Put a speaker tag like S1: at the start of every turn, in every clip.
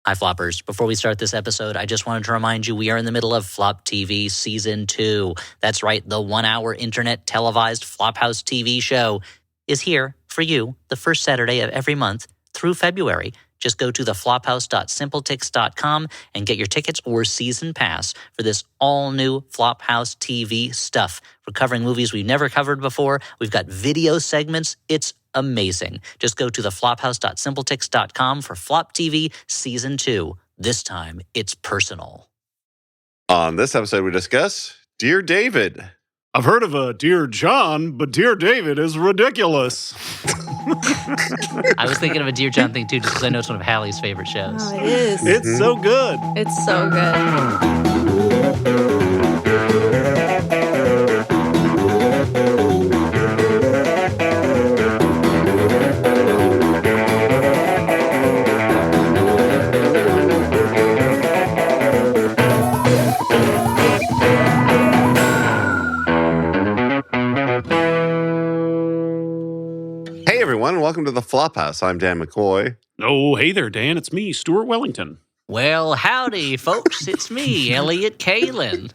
S1: Hi, Floppers. Before we start this episode, I just wanted to remind you we are in the middle of Flop TV Season 2. That's right, the 1-hour internet televised Flophouse TV show is here for you the first Saturday of every month through February. Just go to theflophouse.simpletix.com and get your tickets or season pass for this all-new Flophouse TV stuff. We're covering movies we've never covered before. We've got video segments. It's amazing. Just go to theflophouse.simpletix.com for Flop TV Season 2. This time, it's personal.
S2: On this episode, we discuss Dear David.
S3: I've heard of a Dear John, but Dear David is ridiculous.
S1: I was thinking of a Dear John thing, too, just because I know it's one of Hallie's favorite shows.
S4: Oh, it is.
S3: It's so good.
S4: It's so good.
S2: And welcome to the Flophouse. I'm Dan McCoy.
S3: Oh, hey there, Dan. It's me, Stuart Wellington.
S1: Well, howdy, folks. It's me, Elliot Kalin.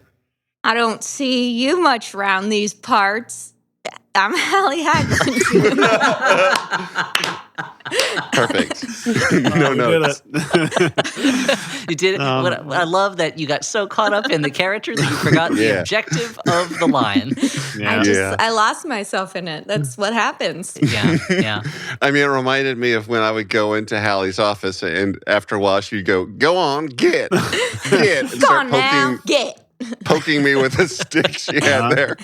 S4: I don't see you much round these parts. I'm Hallie Haglund.
S2: Perfect. No notes.
S1: You did it. I love that you got so caught up in the character that you forgot the objective of the line.
S4: I lost myself in it. That's what happens.
S1: Yeah.
S2: I mean, it reminded me of when I would go into Hallie's office, and after a while, she'd go on, get, and
S4: start
S2: poking me with a stick she had there.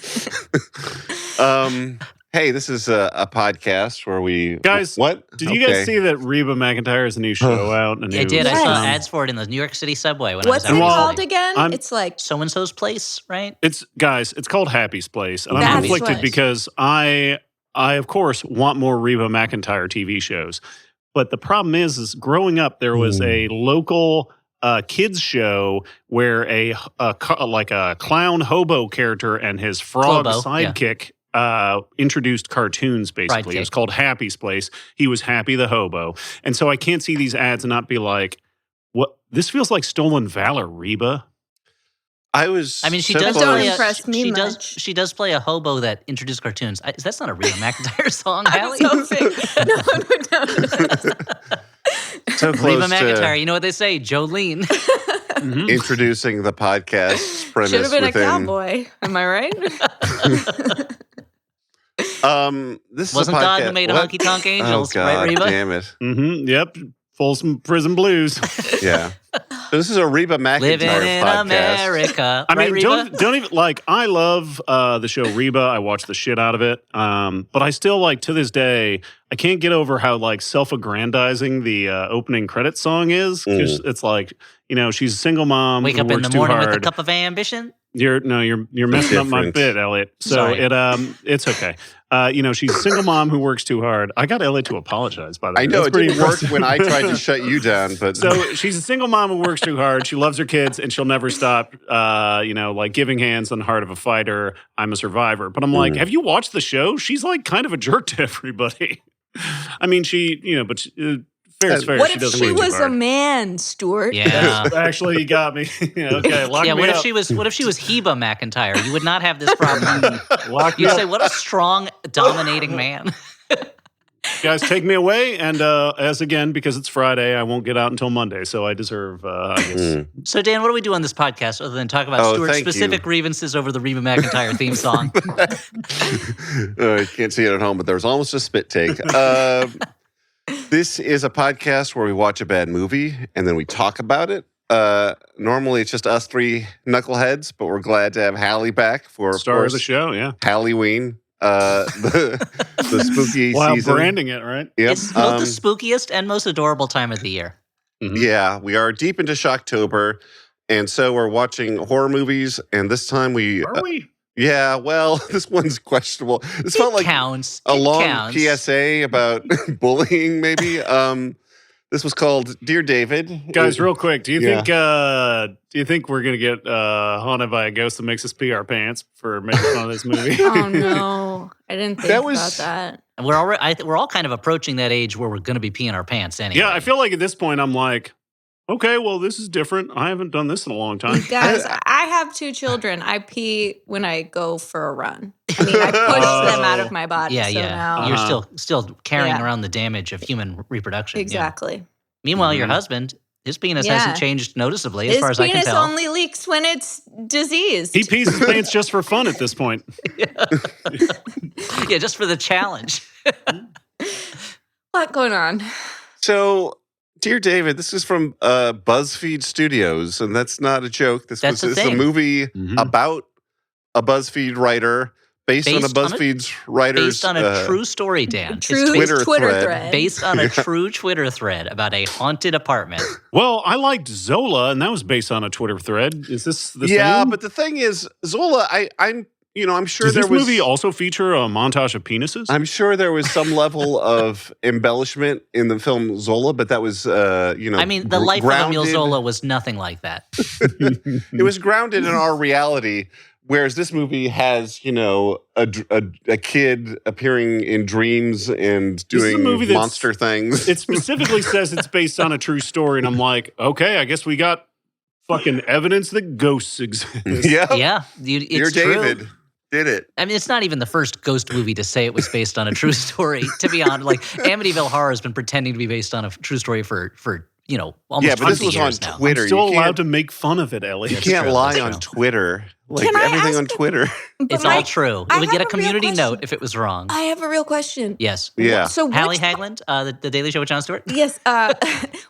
S2: Hey, this is a podcast where we...
S3: Guys,
S2: what?
S3: Did you guys see that Reba McEntire has a new show out?
S1: I did. Yes. I saw ads for it in the New York City subway.
S4: What's it called again? It's like...
S1: So-and-so's Place, right?
S3: It's called Happy's Place. And I'm conflicted because I, of course, want more Reba McEntire TV shows. But the problem is growing up, there was a local... kids show where a clown hobo character and his frog sidekick introduced cartoons, basically. It was called Happy's Place. He was Happy the Hobo. And so I can't see these ads and not be like, what? This feels like Stolen Valor, Reba.
S1: She does play a hobo that introduced cartoons. That's not a Reba McEntire song, Hallie.
S4: No.
S2: So close
S1: Reba McEntire, you know what they say, Jolene.
S2: Introducing the podcast premise.
S4: Should have been a cowboy. Am I right?
S2: This
S1: wasn't
S2: is
S1: God who made Honky Tonk Angels, right, Reba?
S2: Damn it.
S3: Yep. Folsom Prison Blues.
S2: Yeah. So this is a Reba McEntire
S1: Living in
S2: podcast.
S1: America.
S3: I mean,
S1: Reba?
S3: don't even I love the show Reba. I watch the shit out of it. But I still to this day, I can't get over how self-aggrandizing the opening credit song is. Because it's she's a single mom.
S1: Wake up in the morning with a cup of ambition.
S3: You're messing up my bit, Elliot. So it's okay. She's a single mom who works too hard. I got Elliot to apologize, by the way.
S2: I know it didn't work when I tried to shut you down, but
S3: so she's a single mom who works too hard. She loves her kids, and she'll never stop. Giving hands on the heart of a fighter. I'm a survivor. But I'm like, have you watched the show? She's kind of a jerk to everybody. I mean, fair is fair.
S4: What if she was a man, Stuart?
S1: Yeah,
S3: actually, you got me. Okay, lock me up.
S1: What if she was Heba McEntire? You would not have this problem. You'd say, "What a strong, dominating man."
S3: Guys, take me away, and because it's Friday, I won't get out until Monday, so I deserve. I guess.
S1: So, Dan, what do we do on this podcast other than talk about Stuart's specific grievances over the Reba McEntire theme song?
S2: You can't see it at home, but there's almost a spit take. This is a podcast where we watch a bad movie and then we talk about it. Normally, it's just us three knuckleheads, but we're glad to have Hallie back for
S3: star of the show. Yeah,
S2: Halloween, the spooky season.
S3: Branding it right.
S2: Yep.
S1: It's both the spookiest and most adorable time of the year.
S2: Mm-hmm. Yeah, we are deep into Shocktober, and so we're watching horror movies. And this time
S3: are we?
S2: Yeah, well, this one's questionable. This felt like a long PSA about bullying, maybe. This was called Dear David.
S3: Guys, real quick, do you think we're gonna get haunted by a ghost that makes us pee our pants for making fun of this movie?
S4: Oh no, I didn't think about that.
S1: And we're all kind of approaching that age where we're going to be peeing our pants anyway.
S3: Yeah, I feel like at this point I'm like, okay, well, this is different. I haven't done this in a long time.
S4: Guys, I have 2 children. I pee when I go for a run. I mean, I push them out of my body.
S1: Yeah,
S4: so now,
S1: You're still carrying around the damage of human reproduction.
S4: Exactly.
S1: Yeah. Meanwhile, your husband, his penis hasn't changed noticeably, as far as I can tell.
S4: His penis only leaks when it's diseased.
S3: He pees his pants just for fun at this point.
S1: Yeah, just for the challenge.
S4: What going on?
S2: So, dear David, this is from BuzzFeed Studios, and that's not a joke. This is a movie about a BuzzFeed writer based on a BuzzFeed's writer's...
S1: Based on a true story, Dan.
S4: True Twitter thread.
S1: Based on a true Twitter thread about a haunted apartment.
S3: Well, I liked Zola, and that was based on a Twitter thread. Is this the same?
S2: Yeah, but the thing is, Zola, I'm sure
S3: Does this movie also feature a montage of penises?
S2: I'm sure there was some level of embellishment in the film Zola, but that was, I
S1: mean, the life of Emile Zola was nothing like that.
S2: It was grounded in our reality, whereas this movie has, a kid appearing in dreams and doing monster things.
S3: It specifically says it's based on a true story, and I'm like, okay, I guess we got fucking evidence that ghosts exist.
S2: Yeah.
S1: It's
S2: David.
S1: True.
S2: Did it.
S1: I mean, it's not even the first ghost movie to say it was based on a true story, to be honest. Like, Amityville Horror has been pretending to be based on a true story for almost 50 years now.
S2: Twitter.
S3: I'm still allowed to make fun of it, Ellie.
S2: You can't lie on Twitter. Like, everything on Twitter.
S1: It's all true. It would get a community note if it was wrong.
S4: I have a real question.
S1: Yes.
S2: Yeah.
S4: So
S1: Hallie Haglund, the Daily Show with Jon Stewart?
S4: Yes.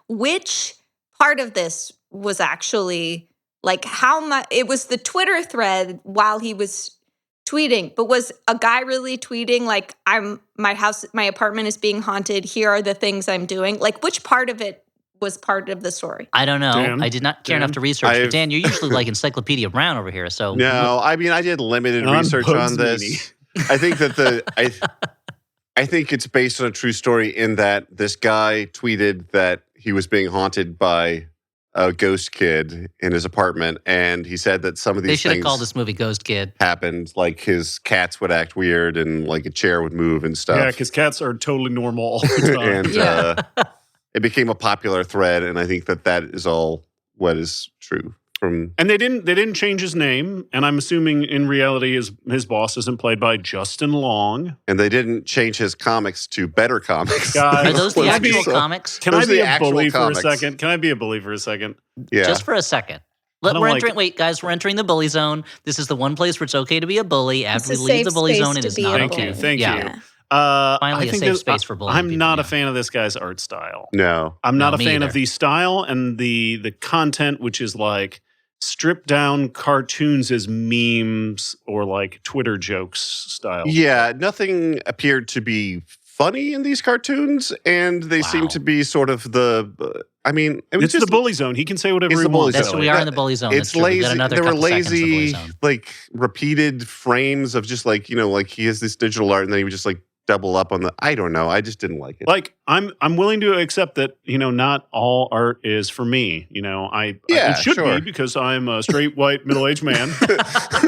S4: Which part of this was actually, like, how much... It was the Twitter thread while he was tweeting, but was a guy really tweeting like, my apartment is being haunted, here are the things I'm doing? Like, which part of it was part of the story?
S1: I don't know.
S3: Dan?
S1: I did not care enough to research. But Dan, you're usually like Encyclopedia Brown over here. So
S2: no, I mean, I did limited research on this. I think that I think it's based on a true story in that this guy tweeted that he was being haunted by a ghost kid in his apartment, and he said that some of these
S1: they should
S2: things
S1: have called this movie Ghost Kid.
S2: Happened, like his cats would act weird and like a chair would move and stuff.
S3: Yeah, because cats are totally normal all the time.
S2: And it became a popular thread, and I think that is all what is true.
S3: And they didn't change his name, and I'm assuming in reality his boss isn't played by Justin Long.
S2: And they didn't change his comics to better comics.
S1: Guys, are those the actual comics?
S3: Can I be a bully for a second? Can I be a bully for a second?
S2: Yeah.
S1: Just for a second. Wait, guys, we're entering the bully zone. This is the one place where it's okay to be a bully. After we leave the bully zone, it is not okay.
S3: Thank you.
S1: Finally, a safe space for bullying.
S3: I'm not a fan of this guy's art style.
S2: No.
S3: I'm not a fan of the style and the content, which is like stripped down cartoons as memes or like Twitter jokes style.
S2: Yeah, nothing appeared to be funny in these cartoons, and they seem to be sort of it's
S3: just the bully zone. He can say whatever he wants.
S1: That's we are in the bully zone.
S2: It's lazy. There were lazy, like repeated frames of just like like he has this digital art, and then he would just like double up on the. I don't know. I just didn't like it.
S3: Like I'm willing to accept that not all art is for me. It should be because I'm a straight white middle-aged man.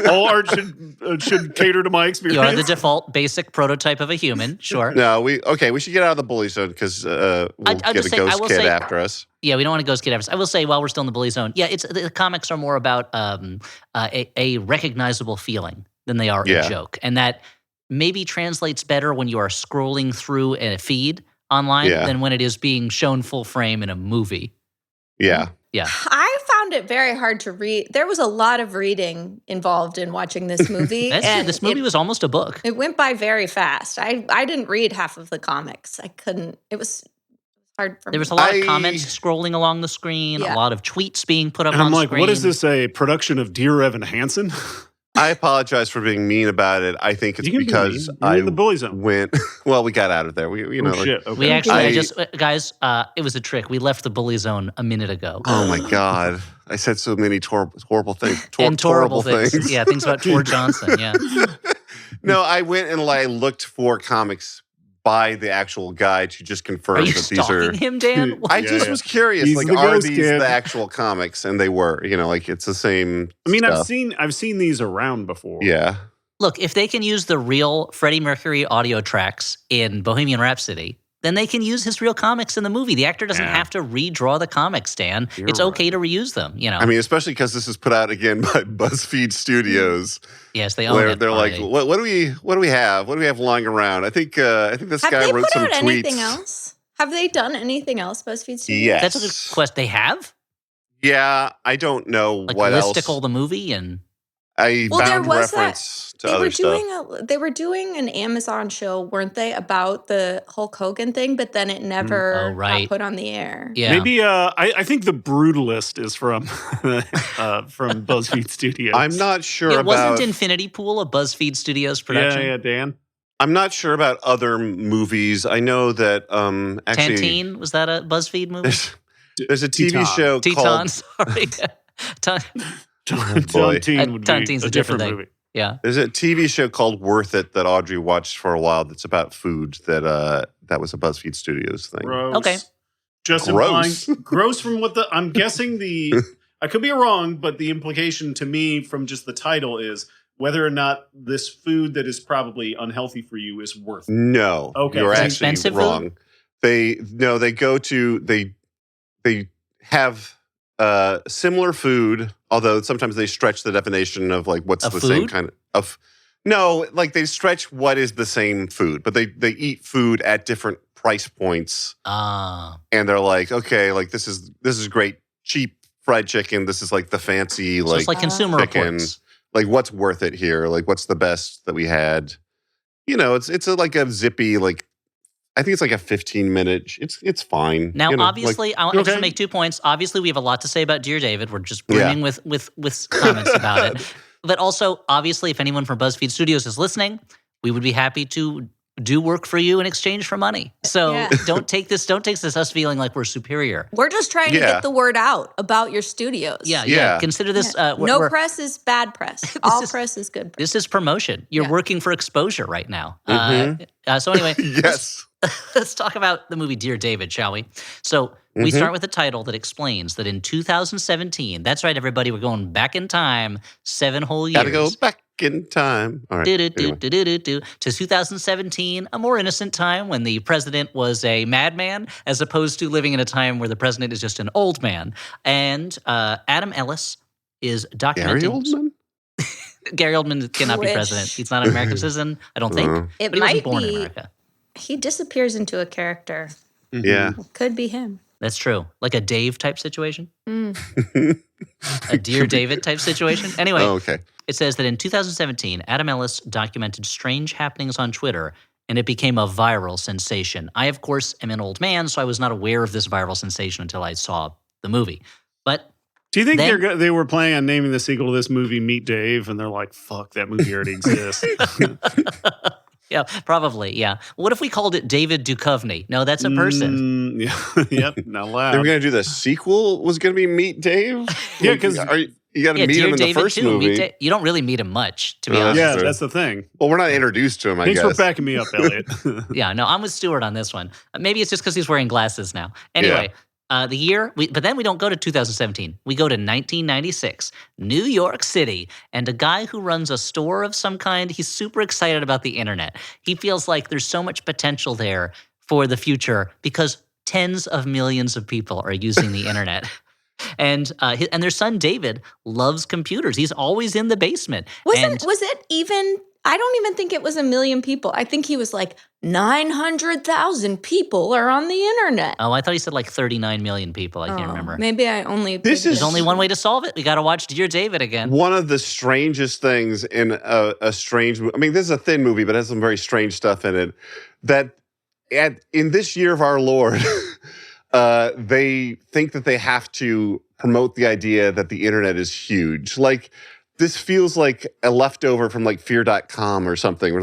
S3: All art should cater to my experience.
S1: You are the default basic prototype of a human. Sure.
S2: No, we should get out of the bully zone because we'll get a ghost kid after us.
S1: Yeah, we don't want a ghost kid after us. I will say while we're still in the bully zone, the comics are more about a recognizable feeling than they are a joke, and that maybe translates better when you are scrolling through a feed online than when it is being shown full frame in a movie.
S2: Yeah.
S1: Yeah.
S4: I found it very hard to read. There was a lot of reading involved in watching this movie.
S1: And this movie was almost a book.
S4: It went by very fast. I didn't read half of the comics. I couldn't. It was hard for me.
S1: There was a lot of comments scrolling along the screen, a lot of tweets being put up on
S3: screen. I'm like,
S1: screen.
S3: what is this, a production of Dear Evan Hansen?
S2: I apologize for being mean about it. I think it's because
S3: I in the bully zone.
S2: Well, we got out of there.
S3: Shit. Okay.
S1: We actually guys, it was a trick. We left the bully zone a minute ago.
S2: Oh my God. I said so many horrible things.
S1: Horrible things. Yeah, things about Tor Johnson. Yeah.
S2: No, I went and looked for comics by the actual guy to just confirm that these are.
S1: Are you stalking him, Dan?
S2: I just was curious.
S3: He's
S2: are these
S3: kid.
S2: the actual comics? And they were. It's the same.
S3: I mean,
S2: stuff.
S3: I've seen these around before.
S2: Yeah.
S1: Look, if they can use the real Freddie Mercury audio tracks in Bohemian Rhapsody, then they can use his real comics in the movie. The actor doesn't have to redraw the comics, Dan. It's okay to reuse them, you know.
S2: I mean, especially because this is put out again by BuzzFeed Studios.
S1: Yes, they own it.
S2: They're like, what do we have? What do we have lying around? I think this guy wrote some tweets.
S4: Have they put out anything else? Have they done anything else, BuzzFeed Studios?
S2: Yes.
S1: That's a good question. They have?
S2: Yeah, I don't know
S1: like
S2: what else.
S1: Listicle the movie and...
S2: I found reference to other stuff.
S4: They were doing an Amazon show, weren't they, about the Hulk Hogan thing, but then it never got put on the air.
S1: Yeah.
S3: Maybe I think The Brutalist is from from BuzzFeed Studios.
S2: I'm not sure about...
S1: Wasn't Infinity Pool a BuzzFeed Studios production?
S3: Yeah, Dan.
S2: I'm not sure about other movies. I know that actually...
S1: Tantine, was that a BuzzFeed movie?
S2: There's a TV show called...
S1: Sorry.
S3: Tantine would be
S1: a
S3: different movie.
S1: Yeah.
S2: There's a TV show called Worth It that Audrey watched for a while that's about food that was a BuzzFeed Studios thing.
S3: Gross.
S1: Okay.
S3: Just
S2: gross.
S3: Gross from what I'm guessing I could be wrong, but the implication to me from just the title is whether or not this food that is probably unhealthy for you is worth it.
S2: No.
S3: Okay.
S2: You're
S3: It's
S2: actually
S1: expensive
S2: wrong.
S1: food?
S2: They have similar food, although sometimes they stretch the definition of like what's the same kind of. No, like they stretch what is the same food, but they eat food at different price points. And they're like, okay, like this is great cheap fried chicken. This is like the fancy
S1: so it's like Consumer
S2: chicken.
S1: Reports.
S2: Like what's worth it here? Like what's the best that we had? You know, it's like a zippy like. I think it's like a 15-minute. It's fine.
S1: Now,
S2: you know,
S1: obviously, I just want to make 2 points. Obviously, we have a lot to say about Dear David. We're just brimming with comments about it. But also, obviously, if anyone from BuzzFeed Studios is listening, we would be happy to do work for you in exchange for money. So don't take this as us feeling like we're superior.
S4: We're just trying to get the word out about your studios.
S1: Yeah. Consider this.
S4: No press is bad press. All press is good press.
S1: This is promotion. You're working for exposure right now. So anyway.
S2: Yes.
S1: Let's talk about the movie Dear David, shall we? So we start with a title that explains that in 2017, that's right, everybody, we're going back in time 7 whole years.
S2: Gotta go back in time. All right.
S1: To 2017, a more innocent time when the president was a madman, as opposed to living in a time where the president is just an old man. And Adam Ellis is documenting...
S2: Gary Oldman?
S1: Gary Oldman cannot be president. He's not an American citizen, I don't think.
S4: It
S1: but he
S4: might
S1: wasn't born in
S4: be.
S1: America.
S4: He disappears into a character.
S2: Yeah.
S4: It could be him.
S1: That's true. Like a Dave type situation. A Dear David type situation. Anyway, It says that in 2017, Adam Ellis documented strange happenings on Twitter, and it became a viral sensation. I, of course, am an old man, so I was not aware of this viral sensation until I saw the movie. But
S3: do you think they were planning on naming the sequel to this movie Meet Dave, and they're like, fuck, that movie already exists?
S1: Yeah, probably, yeah. What if we called it David Duchovny? No, that's a person.
S3: Yep, not allowed.
S2: They were going to do the sequel was going to be Meet Dave?
S3: Yeah, because
S2: you got to meet him in the first movie.
S1: You don't really meet him much, to be honest.
S3: Yeah, that's the thing.
S2: Well, we're not introduced to him, I guess.
S3: Thanks for backing me up, Elliot.
S1: Yeah, no, I'm with Stuart on this one. Maybe it's just because he's wearing glasses now. Anyway, the year, but then we don't go to 2017. We go to 1996, New York City, and a guy who runs a store of some kind, he's super excited about the internet. He feels like there's so much potential there for the future because tens of millions of people are using the internet. And their son David loves computers. He's always in the basement.
S4: Was it even? I don't even think it was 1 million people. I think he was like 900,000 people are on the internet.
S1: Oh, I thought he said like 39 million people. I can't remember.
S4: Maybe I only.
S1: There's only one way to solve it. We got to watch Dear David again.
S2: One of the strangest things in a strange movie. I mean, this is a thin movie, but it has some very strange stuff in it. That in this year of our Lord, they think that they have to promote the idea that the internet is huge. Like, this feels like a leftover from like fear.com or something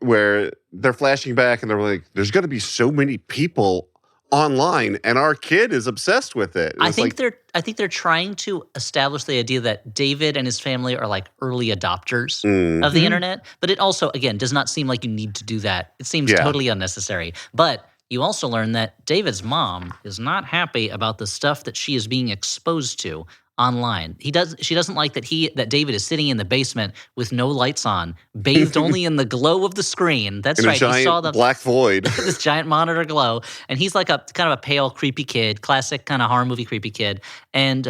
S2: where they're flashing back and they're like, there's going to be so many people online and our kid is obsessed with it.
S1: I think they're trying to establish the idea that David and his family are like early adopters of the internet. But it also, again, does not seem like you need to do that. It seems totally unnecessary. But you also learn that David's mom is not happy about the stuff that she is being exposed to online. She doesn't like that David is sitting in the basement with no lights on, bathed only in the glow of the screen. That's
S2: in
S1: right.
S2: a giant
S1: he saw the
S2: black void.
S1: this giant monitor glow, and he's like a kind of a pale, creepy kid, classic kind of horror movie creepy kid. And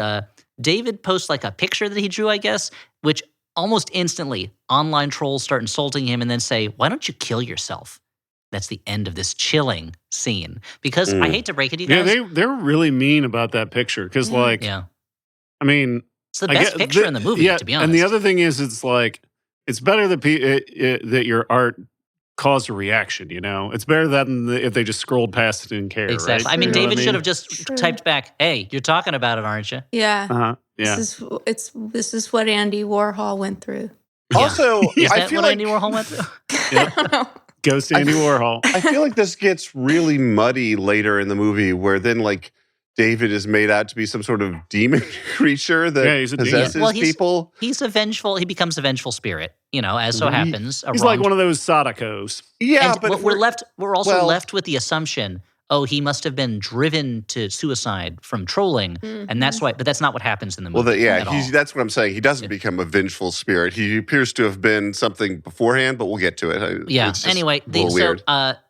S1: David posts like a picture that he drew, I guess, which almost instantly online trolls start insulting him and then say, "Why don't you kill yourself?" That's the end of this chilling scene. Because I hate to break it to you guys.
S3: Yeah, they're really mean about that picture because, like, I mean,
S1: it's the best picture in the movie, to be honest.
S3: And the other thing is, it's like it's better that that your art caused a reaction. You know, it's better than if they just scrolled past it and didn't care.
S1: Exactly.
S3: Right?
S1: I mean,
S3: You know
S1: David
S3: what
S1: should have just typed back, "Hey, you're talking about it, aren't you?"
S4: Yeah.
S3: Yeah.
S4: This is what Andy Warhol went through.
S2: Also,
S1: Is
S2: I
S1: that
S2: feel
S1: what
S2: like
S1: Andy Warhol went through?
S4: I don't know.
S3: Ghost Andy Warhol.
S2: I feel like this gets really muddy later in the movie, where then like David is made out to be some sort of demon creature that
S3: he's a demon.
S2: possesses people.
S1: He's a vengeful. He becomes a vengeful spirit, as so happens.
S3: He's like one of those Sadakos.
S2: Yeah,
S1: and
S2: but
S1: we're also left with the assumption, he must have been driven to suicide from trolling, and that's why. But that's not what happens in the movie.
S2: That's what I'm saying. He doesn't become a vengeful spirit. He appears to have been something beforehand, but we'll get to it.
S1: Yeah.
S2: It's just
S1: Anyway,
S2: a little weird.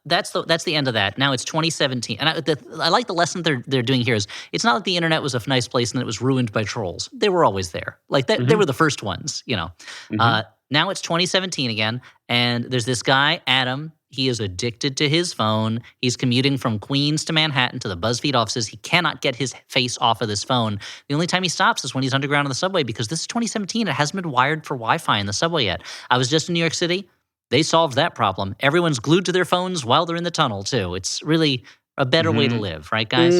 S1: that's the end of that. Now it's 2017, and I like the lesson they're doing here is it's not like the internet was a nice place and it was ruined by trolls. They were always there. Like they were the first ones. Now it's 2017 again, and there's this guy Adam. He is addicted to his phone. He's commuting from Queens to Manhattan to the BuzzFeed offices. He cannot get his face off of this phone. The only time he stops is when he's underground on the subway because this is 2017. It hasn't been wired for Wi-Fi in the subway yet. I was just in New York City. They solved that problem. Everyone's glued to their phones while they're in the tunnel, too. It's really a better way to live, right, guys?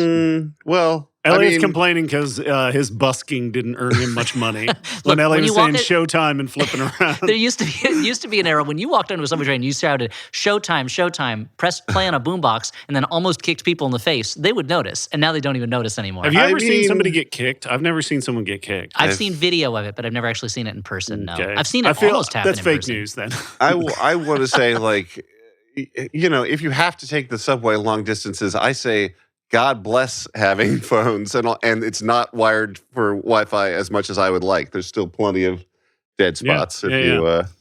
S3: Elliot's complaining because his busking didn't earn him much money. When Elliot was saying Showtime and flipping around.
S1: There used to be an era when you walked onto a subway train and you shouted, "Showtime, Showtime," pressed play on a boombox, and then almost kicked people in the face. They would notice, and now they don't even notice anymore.
S3: Have you ever seen somebody get kicked? I've never seen someone get kicked.
S1: I've seen video of it, but I've never actually seen it in person, no.
S3: Okay.
S1: I've seen it almost happen
S3: That's
S1: in
S3: fake
S1: person.
S3: news then.
S2: I want to say, like, if you have to take the subway long distances, I say God bless having phones, and it's not wired for Wi-Fi as much as I would like. There's still plenty of dead spots.
S1: All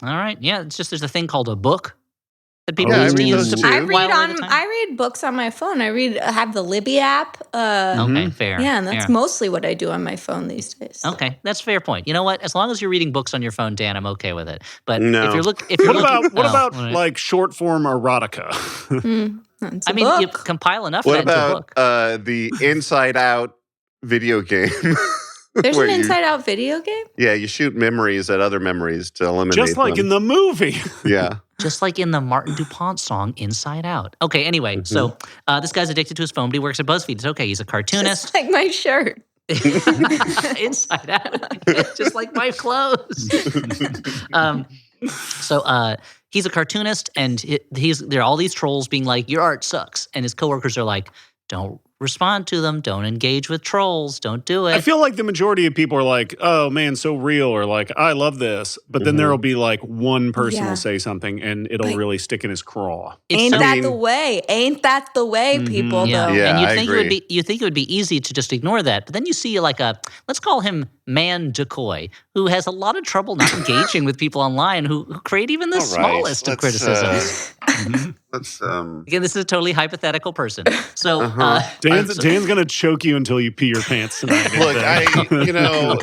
S1: right, it's just there's a thing called a book that people
S2: I
S1: used to
S2: read
S1: use
S2: those
S1: to
S2: too.
S4: I read books on my phone. I have the Libby app.
S1: Okay, fair.
S4: Yeah, and that's mostly what I do on my phone these days. So.
S1: Okay, that's a fair point. You know what? As long as you're reading books on your phone, Dan, I'm okay with it. But
S2: No.
S3: What about like short form erotica?
S1: You compile enough
S2: What
S1: of that into a book.
S2: about the Inside Out video game?
S4: There's an Inside Out video game?
S2: Yeah, you shoot memories at other memories to eliminate
S3: Just like in the movie.
S2: Yeah.
S1: Just like in the Martin DuPont song, Inside Out. Okay, anyway, so this guy's addicted to his phone, but he works at BuzzFeed. It's okay, he's a cartoonist.
S4: Just like my shirt.
S1: Inside Out. Just like my clothes. He's a cartoonist, and there are all these trolls being like, "Your art sucks," and his coworkers are like, "Don't respond to them. Don't engage with trolls. Don't do it."
S3: I feel like the majority of people are like, "Oh man, so real," or like, "I love this," but then there will be like one person will say something, and it'll really stick in his craw.
S4: Ain't that the way? Ain't that the way, people?
S1: Yeah.
S4: Though.
S1: And
S2: I agree.
S1: you think it would be easy to just ignore that, but then you see like let's call him Man Decoy, who has a lot of trouble not engaging with people online who create even the smallest of criticisms. Again, this is a totally hypothetical person. So
S3: Dan's gonna choke you until you pee your pants tonight.
S2: Look,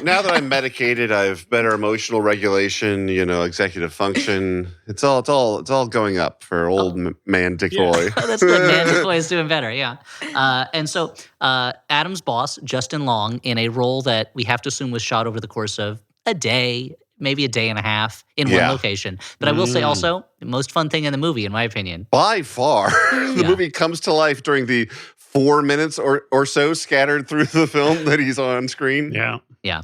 S2: now that I'm medicated, I have better emotional regulation. Executive function. It's all going up for old Man Decoy.
S1: Yeah. That's good. Man Decoy is doing better. Yeah. And so Adam's boss, Justin Long, in a role that we have to assume was shot over the course of a day, maybe a day and a half in one location. But I will say also, the most fun thing in the movie, in my opinion.
S2: By far, the movie comes to life during the 4 minutes or so scattered through the film that he's on screen.
S3: Yeah.
S1: Yeah.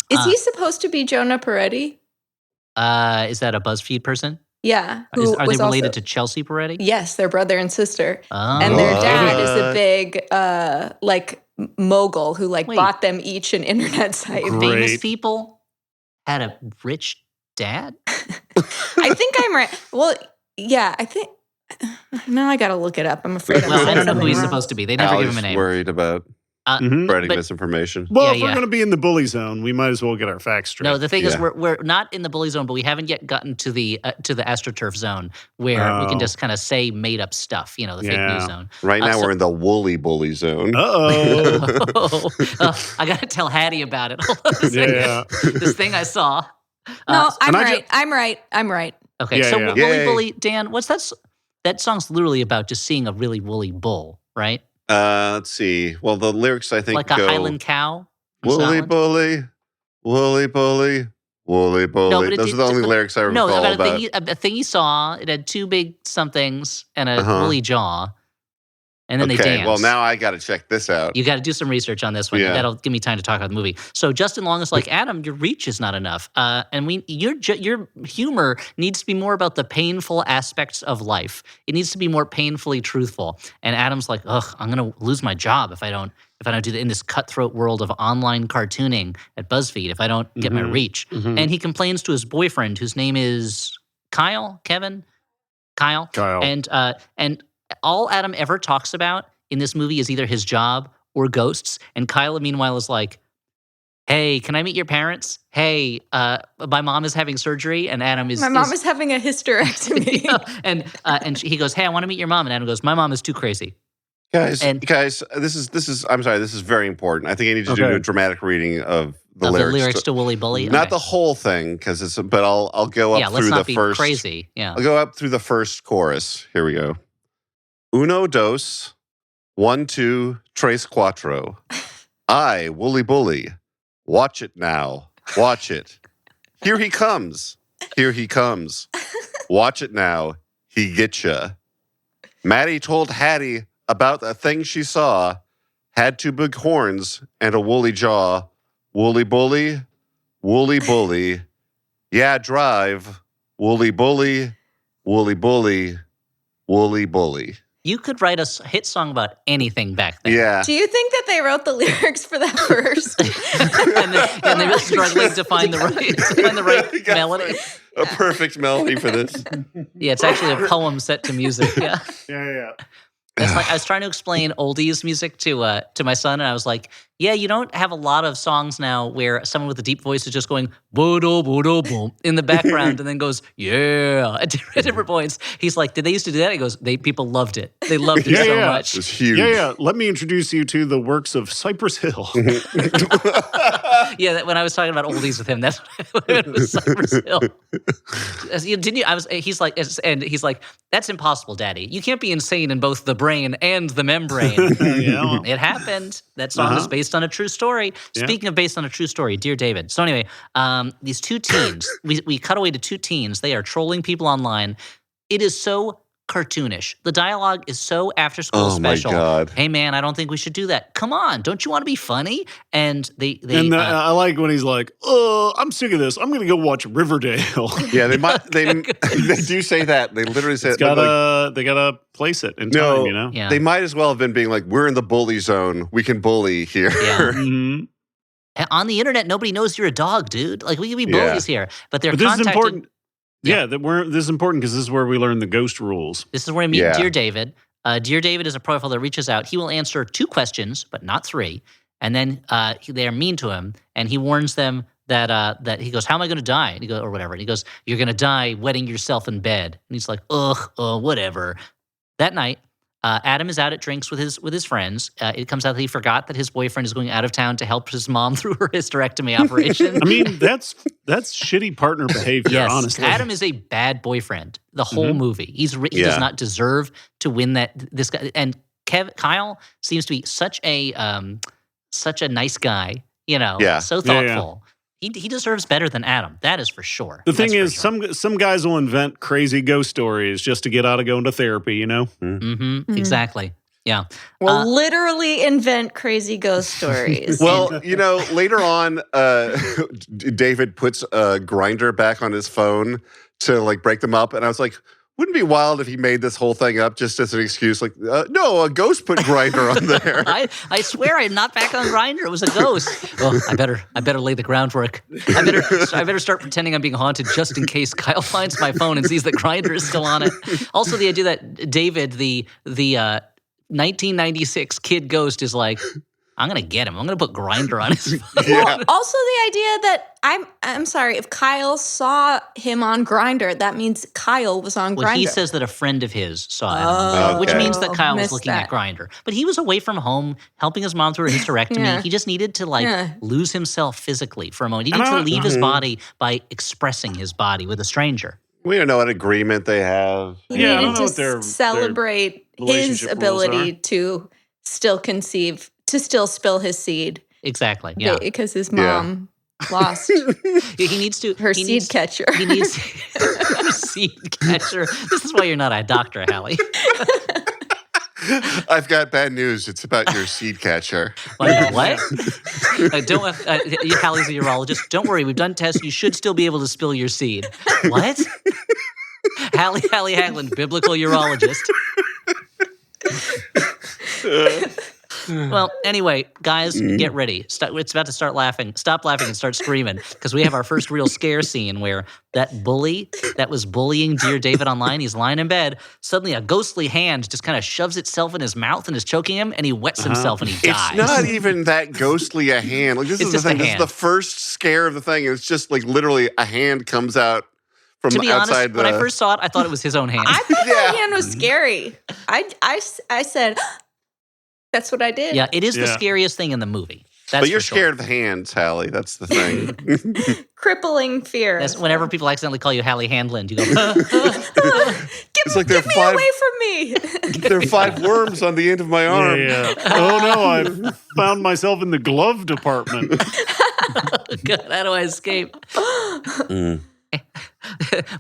S4: Is he supposed to be Jonah Peretti?
S1: Is that a BuzzFeed person?
S4: Yeah.
S1: Are they related to Chelsea Peretti?
S4: Yes, they're brother and sister.
S1: Oh.
S4: And their dad is a big mogul who bought them each an internet site.
S1: Famous people had a rich dad?
S4: I think I'm right. Well, yeah, I think. Now I got to look it up. I'm afraid.
S1: I don't know who he's supposed to be. They never give him a name.
S2: Worried about. Spreading misinformation.
S3: Well, if we're going to be in the bully zone, we might as well get our facts straight.
S1: No, the thing is, we're not in the bully zone, but we haven't yet gotten to the AstroTurf zone where we can just kind of say made up stuff. The fake news zone.
S2: Right now, we're in the woolly bully zone.
S1: I got to tell Hattie about it. Hold on a second. This thing I saw.
S4: No, I'm right.
S1: Okay, so Woolly Bully, Dan, what's that? That song's literally about just seeing a really woolly bull, right?
S2: Let's see. Well, the lyrics, I think,
S1: like a Highland cow.
S2: Woolly bully, woolly bully, woolly bully.
S1: No,
S2: those are the only lyrics I recall about.
S1: A thing he saw. It had two big somethings and a woolly jaw. And then they dance.
S2: Well, now I got to check this out.
S1: You got to do some research on this one. Yeah. That'll give me time to talk about the movie. So Justin Long is like, Adam, your reach is not enough. And your humor needs to be more about the painful aspects of life. It needs to be more painfully truthful. And Adam's like, ugh, I'm going to lose my job if I don't do that in this cutthroat world of online cartooning at BuzzFeed, if I don't get my reach. And he complains to his boyfriend, whose name is Kyle. And all Adam ever talks about in this movie is either his job or ghosts. And Kyle, meanwhile, is like, hey, can I meet your parents? Hey, my mom is having surgery. And Adam is...
S4: My mom is having a hysterectomy.
S1: And he goes, hey, I want to meet your mom. And Adam goes, my mom is too crazy.
S2: Guys, this is. I'm sorry, this is very important. I think I need to do a dramatic reading of the lyrics
S1: to Woolly Bully.
S2: Not the whole thing, because it's. But I'll go up through the first.
S1: Crazy. Yeah.
S2: I'll go up through the first chorus. Here we go. Uno, dos, 1, 2, tres, cuatro. I, Woolly Bully, watch it now. Watch it. Here he comes. Here he comes. Watch it now. He getcha. Maddie told Hattie about a thing she saw. Had 2 big horns and a woolly jaw. Woolly Bully, Woolly Bully. Yeah, drive. Woolly Bully, Woolly Bully, Woolly Bully.
S1: You could write a hit song about anything back then.
S2: Yeah.
S4: Do you think that they wrote the lyrics for that verse?
S1: and they were struggling to find the right melody.
S2: A perfect melody for this.
S1: Yeah, it's actually a poem set to music. Yeah.
S3: Yeah.
S1: It's like I was trying to explain oldies music to my son, and I was like, "Yeah, you don't have a lot of songs now where someone with a deep voice is just going boo-do, boo-do, boom in the background, and then goes yeah at different points." He's like, "Did they used to do that?" He goes, "People loved it. They loved it so much."
S2: It was huge.
S3: Yeah. Let me introduce you to the works of Cypress Hill.
S1: Yeah, when I was talking about oldies with him, that's what it was. Cypress Hill. Didn't you? He's like, "That's impossible, Daddy. You can't be insane in both the brain and the membrane." It happened. That song is based on a true story.
S3: Yeah.
S1: Speaking of based on a true story, dear David. So anyway, these 2 teens, we cut away to 2 teens. They are trolling people online. It is so cartoonish. The dialogue is so after school special.
S2: Oh my God.
S1: Hey man, I don't think we should do that. Come on, don't you want to be funny? And
S3: I like when he's like, "Oh, I'm sick of this. I'm going to go watch Riverdale."
S2: Yeah, they do say that. They literally say
S3: they gotta place it in time. You know,
S1: Yeah.
S2: They might as well have been being like, "We're in the bully zone. We can bully here."
S1: Yeah. On the internet, nobody knows you're a dog, dude. Like we can be bullies here, but they're
S3: this
S1: contacted.
S3: is important. Yeah, this is important because this is where we learn the ghost rules.
S1: This is where I meet Dear David. Dear David is a profile that reaches out. He will answer 2 questions, but not 3. And then they're mean to him, and he warns them that he goes, "How am I going to die?" And he goes, or whatever. And he goes, "You're going to die wetting yourself in bed." And he's like, "Ugh, whatever." That night, Adam is out at drinks with his friends. It comes out that he forgot that his boyfriend is going out of town to help his mom through her hysterectomy operation.
S3: I mean, that's shitty partner behavior,
S1: yes,
S3: honestly.
S1: Adam is a bad boyfriend the whole movie. He does not deserve to win this guy. And Kyle seems to be such a nice guy, so thoughtful. He deserves better than Adam. That is for sure.
S3: The thing is, some guys will invent crazy ghost stories just to get out of going to therapy, you know?
S1: Mm-hmm. Exactly. Yeah.
S4: We'll literally invent crazy ghost stories.
S2: Well, later on, David puts a grinder back on his phone to break them up. And I was like, wouldn't it be wild if he made this whole thing up just as an excuse? Like, no, a ghost put Grindr on there.
S1: I swear I'm not back on Grindr. It was a ghost. Oh, I better lay the groundwork. I better start pretending I'm being haunted just in case Kyle finds my phone and sees that Grindr is still on it. Also, the idea that David, the 1996 kid ghost, is like, I'm going to get him. I'm going to put Grindr on his phone.
S2: Yeah.
S4: Also, the idea that I'm sorry, if Kyle saw him on Grindr, that means Kyle was on Grindr.
S1: Well, he says that a friend of his saw him on Grindr, which means that Kyle was looking at Grindr. But he was away from home, helping his mom through her hysterectomy. Yeah. He just needed to lose himself physically for a moment. He needed to leave his body by expressing his body with a stranger.
S2: We don't know what agreement they have.
S4: He needed to celebrate his ability to still conceive, to still spill his seed.
S1: Exactly. Yeah.
S4: Because his mom lost.
S1: He needs to
S4: her seed catcher.
S1: He needs her seed catcher. This is why you're not a doctor, Hallie.
S2: I've got bad news. It's about your seed catcher.
S1: What? Hallie's a urologist. Don't worry. We've done tests. You should still be able to spill your seed. What? Hallie Haglund, biblical urologist. Well, anyway, guys, get ready. It's about to start laughing. Stop laughing and start screaming because we have our first real scare scene where that bully that was bullying Dear David online, he's lying in bed. Suddenly a ghostly hand just kind of shoves itself in his mouth and is choking him, and he wets himself and he dies.
S2: It's not even that ghostly a hand. Like, this is the thing. This is the first scare of the thing, and it's just like literally a hand comes out from outside. To be honest,
S1: when I first saw it, I thought it was his own hand.
S4: I thought that hand was scary. I said, that's what I did.
S1: Yeah, it is the scariest thing in the movie.
S2: But you're scared of the hands, Hallie. That's the thing.
S4: Crippling fear.
S1: That's whenever people accidentally call you Hallie Handland, you go,
S4: get me away from me.
S2: There are 5 worms on the end of my arm.
S3: Yeah. Oh, no, I found myself in the glove department.
S1: God, how do I escape?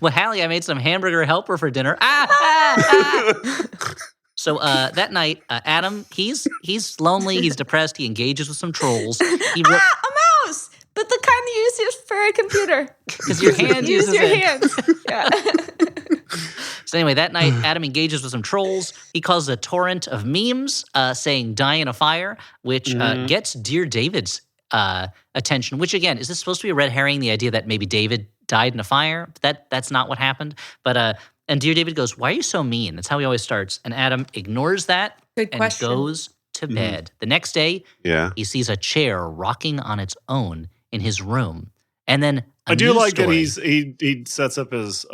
S1: Well, Hallie, I made some hamburger helper for dinner. So that night, Adam, he's lonely, he's depressed, he engages with some trolls.
S4: A mouse! But the kind you use for a computer.
S1: Because your hand uses
S4: your hands. Yeah.
S1: So anyway, that night, Adam engages with some trolls. He causes a torrent of memes saying die in a fire, which gets Dear David's attention, which again, is this supposed to be a red herring, the idea that maybe David died in a fire? That's not what happened. But and Dear David goes, why are you so mean? That's how he always starts. And Adam ignores that and goes to bed. The next day, he sees a chair rocking on its own in his room. And then
S3: I do like that he sets up his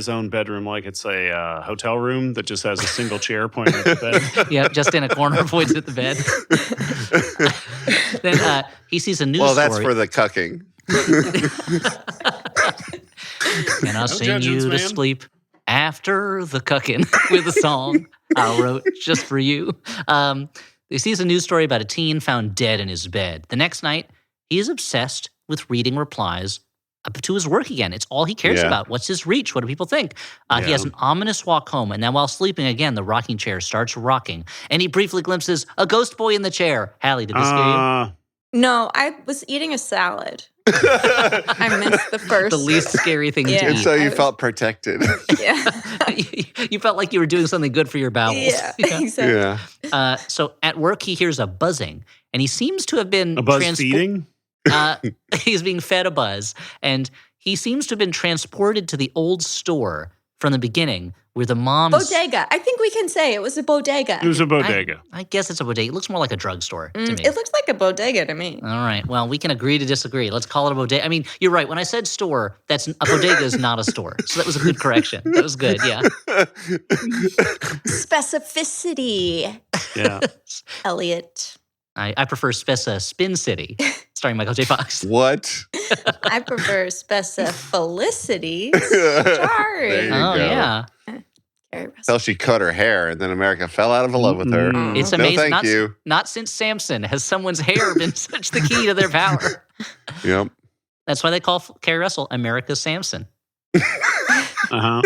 S3: own bedroom like it's a hotel room that just has a single chair pointing at the bed.
S1: Yeah, just in a corner points at the bed. Then he sees a news story.
S2: Well, that's for the cucking.
S1: And I'll sing you to sleep after the cucking with a song I wrote just for you. He sees a news story about a teen found dead in his bed. The next night, he is obsessed with reading replies to his work again. It's all he cares about. What's his reach? What do people think? He has an ominous walk home, and then while sleeping again, the rocking chair starts rocking, and he briefly glimpses a ghost boy in the chair. Hallie, did this scare you?
S4: No, I was eating a salad. I missed the first.
S1: The least scary thing to eat.
S2: And so you felt protected.
S4: Yeah.
S1: You felt like you were doing something good for your bowels.
S4: Yeah, exactly.
S2: Yeah.
S1: So at work, he hears a buzzing, and he seems to have been...
S3: A buzz feeding?
S1: He's being fed a buzz, and he seems to have been transported to the old store from the beginning where the mom...
S4: Bodega. I think we can say it was a bodega.
S3: It was a bodega.
S1: I guess it's a bodega. It looks more like a drugstore to me.
S4: It looks like a bodega to me.
S1: All right. Well, we can agree to disagree. Let's call it a bodega. I mean, you're right. When I said store, a bodega is not a store. So that was a good correction. That was good, yeah.
S4: Specificity.
S3: Yeah.
S4: Elliot.
S1: I prefer Spin City, starring Michael J. Fox.
S2: What?
S4: I prefer Specificity. Sorry.
S2: There you
S1: Oh,
S2: go.
S1: yeah.
S2: Until she cut her hair, and then America fell out of love with her.
S1: It's amazing.
S2: No, thank you.
S1: Not since Samson has someone's hair been such the key to their power.
S2: Yep.
S1: That's why they call Carrie Russell America's Samson.
S3: Uh-huh.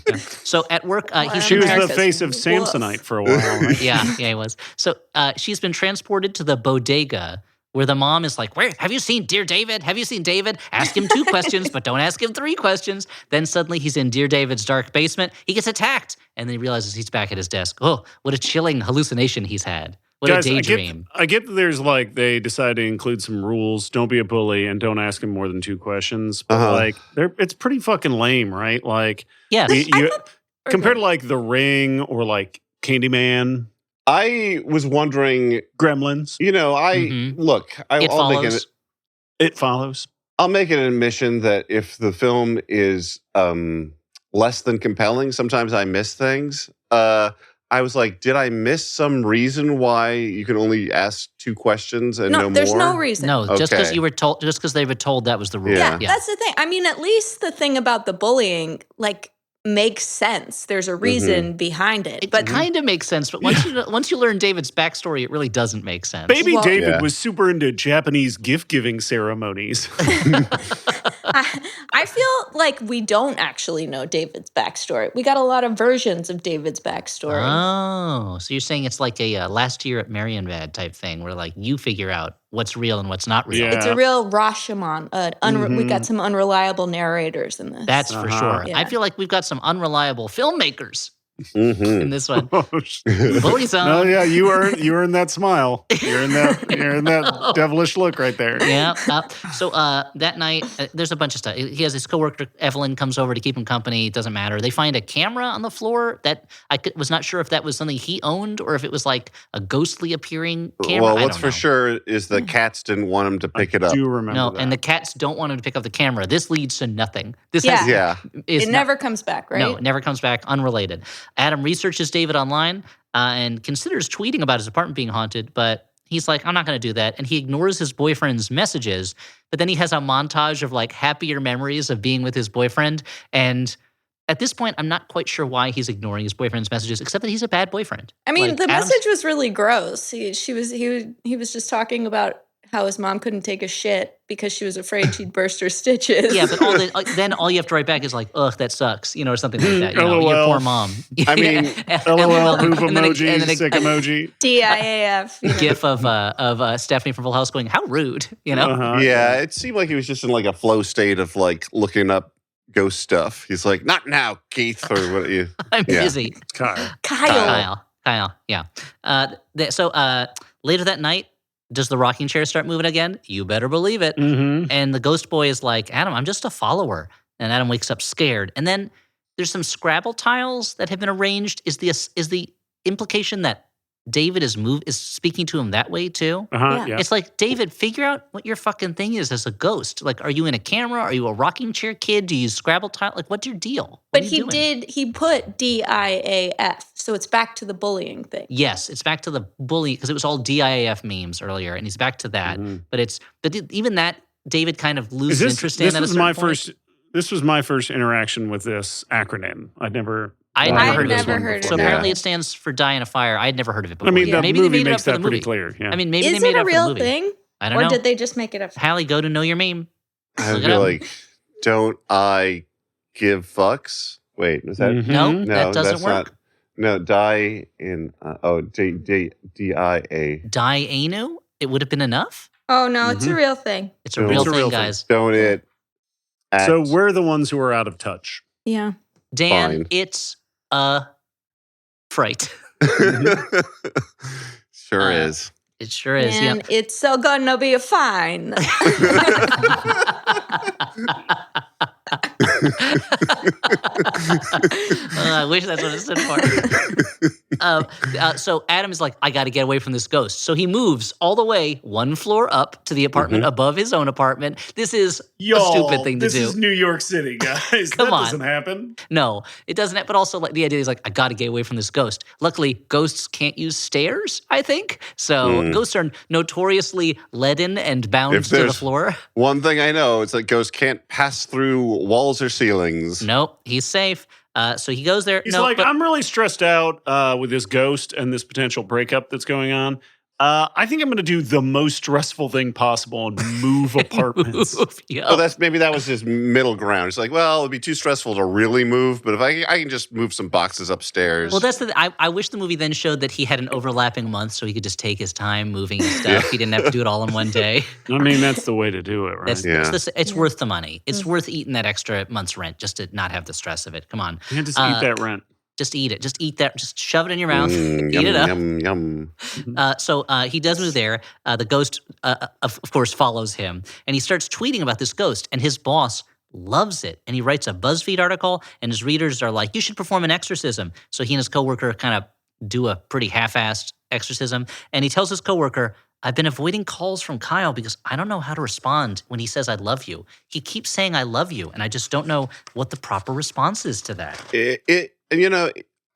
S1: Yeah. So at work,
S3: She was the face of Samsonite for a while, right?
S1: Yeah, he was. So she's been transported to the bodega where the mom is like, "Where have you seen Dear David? Have you seen David? Ask him 2 questions, but don't ask him 3 questions." Then suddenly he's in Dear David's dark basement. He gets attacked, and then he realizes he's back at his desk. Oh, what a chilling hallucination he's had. What a daydream.
S3: I get that there's they decide to include some rules. Don't be a bully and don't ask him more than 2 questions. But it's pretty fucking lame, right? Like,
S1: yes.
S3: compared to The Ring or Candyman,
S2: I was wondering,
S3: Gremlins. It follows.
S2: I'll make an admission that if the film is less than compelling, sometimes I miss things. I was like, did I miss some reason why you can only ask 2 questions and no more?
S4: No, there's no reason.
S1: No, just because you were told, just because they were told that was the rule.
S4: Yeah, that's the thing. I mean, at least the thing about the bullying, like, makes sense. There's a reason behind it.
S1: It kind of makes sense, but once you learn David's backstory, it really doesn't make sense.
S3: Baby David was super into Japanese gift-giving ceremonies.
S4: I feel like we don't actually know David's backstory. We got a lot of versions of David's backstory.
S1: Oh, so you're saying it's like a last year at Marienbad type thing where like you figure out what's real and what's not real.
S3: Yeah.
S4: It's a real Rashomon. We got some unreliable narrators in this.
S1: That's for sure.
S4: Yeah.
S1: I feel like we've got some unreliable filmmakers in this one. Bully zone.
S3: Oh yeah, you earned that smile. You're in that devilish look right there.
S1: Yeah. So that night, there's a bunch of stuff. He has his coworker Evelyn comes over to keep him company. It doesn't matter. They find a camera on the floor that was not sure if that was something he owned or if it was like a ghostly appearing camera.
S2: Well, what's for sure is the cats didn't want him to pick it up.
S3: I do remember that.
S1: And the cats don't want him to pick up the camera. This leads to nothing. This
S4: it never comes back, right?
S1: No, it never comes back. Unrelated. Adam researches David online and considers tweeting about his apartment being haunted, but he's like, I'm not going to do that. And he ignores his boyfriend's messages, but then he has a montage of like happier memories of being with his boyfriend. And at this point, I'm not quite sure why he's ignoring his boyfriend's messages, except that he's a bad boyfriend.
S4: I mean, the message was really gross. He was just talking about how his mom couldn't take a shit because she was afraid she'd burst her stitches.
S1: Yeah, but then all you have to write back is like, ugh, that sucks, or something like that.
S3: LOL.
S1: Your poor mom.
S2: I mean,
S3: LOL, poop emoji, sick emoji.
S4: DIAF.
S1: GIF of Stephanie from Full House going, how rude,
S2: Yeah, it seemed like he was just in like a flow state of like looking up ghost stuff. He's like, not now, Keith, or what you.
S1: I'm busy.
S3: Kyle,
S1: yeah. So later that night, does the rocking chair start moving again? You better believe it.
S3: Mm-hmm.
S1: And the ghost boy is like, Adam, I'm just a follower. And Adam wakes up scared. And then there's some Scrabble tiles that have been arranged. Is the implication that David is speaking to him that way too?
S3: Yeah.
S1: It's like, David, figure out what your fucking thing is as a ghost. Like, are you in a camera? Are you a rocking chair kid? Do you use Scrabble tile? Like, what's your deal?
S4: But he put DIAF, so it's back to the bullying thing.
S1: Yes, it's back to the bully, because it was all DIAF memes earlier, and he's back to that. But even that, David kind of loses interest in. This
S3: was my first interaction with this acronym. I'd never heard of it.
S1: So apparently it stands for Die in a Fire. I'd never heard of it before.
S3: I mean, the
S1: maybe
S3: movie
S1: they made it
S3: makes
S1: up for the
S3: that
S1: movie.
S3: pretty clear. Yeah.
S1: I mean, maybe
S4: Is
S1: they made
S4: it
S1: it
S4: a
S1: up
S4: real
S1: for the movie.
S4: thing?
S1: I don't know.
S4: Or did they just make it up?
S1: Hallie, go to Know Your Meme.
S2: I'd be like, don't I give fucks? Wait, is that?
S1: No, that doesn't work.
S2: Die in, D-I-A.
S1: Die Anu? It would have been enough?
S4: Oh, no, it's a real thing.
S1: It's a real thing, guys.
S2: Don't it act.
S3: So we're the ones who are out of touch.
S4: Yeah.
S1: Dan,
S2: Fine.
S1: it's a fright.
S2: Sure is.
S1: It sure is,
S4: And it's so gonna be a fine.
S1: I wish that's what it stood for. So Adam is like, I got to get away from this ghost. So he moves all the way 1 floor up to the apartment above his own apartment. This is a stupid thing to do.
S3: This is New York City, guys.
S1: Come on.
S3: Doesn't happen.
S1: No, it doesn't. But also, like, the idea is like, I got to get away from this ghost. Luckily, ghosts can't use stairs, I think. So ghosts are notoriously leaden and bound to the floor.
S2: One thing I know is that ghosts can't pass through walls or ceilings.
S1: Nope, he's safe. So he goes there.
S3: He's I'm really stressed out with this ghost and this potential breakup that's going on. I think I'm going to do the most stressful thing possible and move apartments.
S2: Maybe that was his middle ground. It's like, well, it'd be too stressful to really move, but if I can just move some boxes upstairs.
S1: Well, that's I wish the movie then showed that he had an overlapping month, so he could just take his time moving his stuff. He didn't have to do it all in one day.
S3: I mean, that's the way to do it, right?
S1: It's worth the money. It's worth eating that extra month's rent just to not have the stress of it. Come on,
S3: you just eat that rent.
S1: Just eat it. Just eat that. Just shove it in your mouth. Eat
S2: yum,
S1: it up.
S2: Yum, yum.
S1: So he does move there. The ghost, of course, follows him. And he starts tweeting about this ghost. And his boss loves it. And he writes a BuzzFeed article. And his readers are like, you should perform an exorcism. So he and his coworker kind of do a pretty half-assed exorcism. And he tells his coworker, I've been avoiding calls from Kyle because I don't know how to respond when he says I love you. He keeps saying I love you, and I just don't know what the proper response is to that.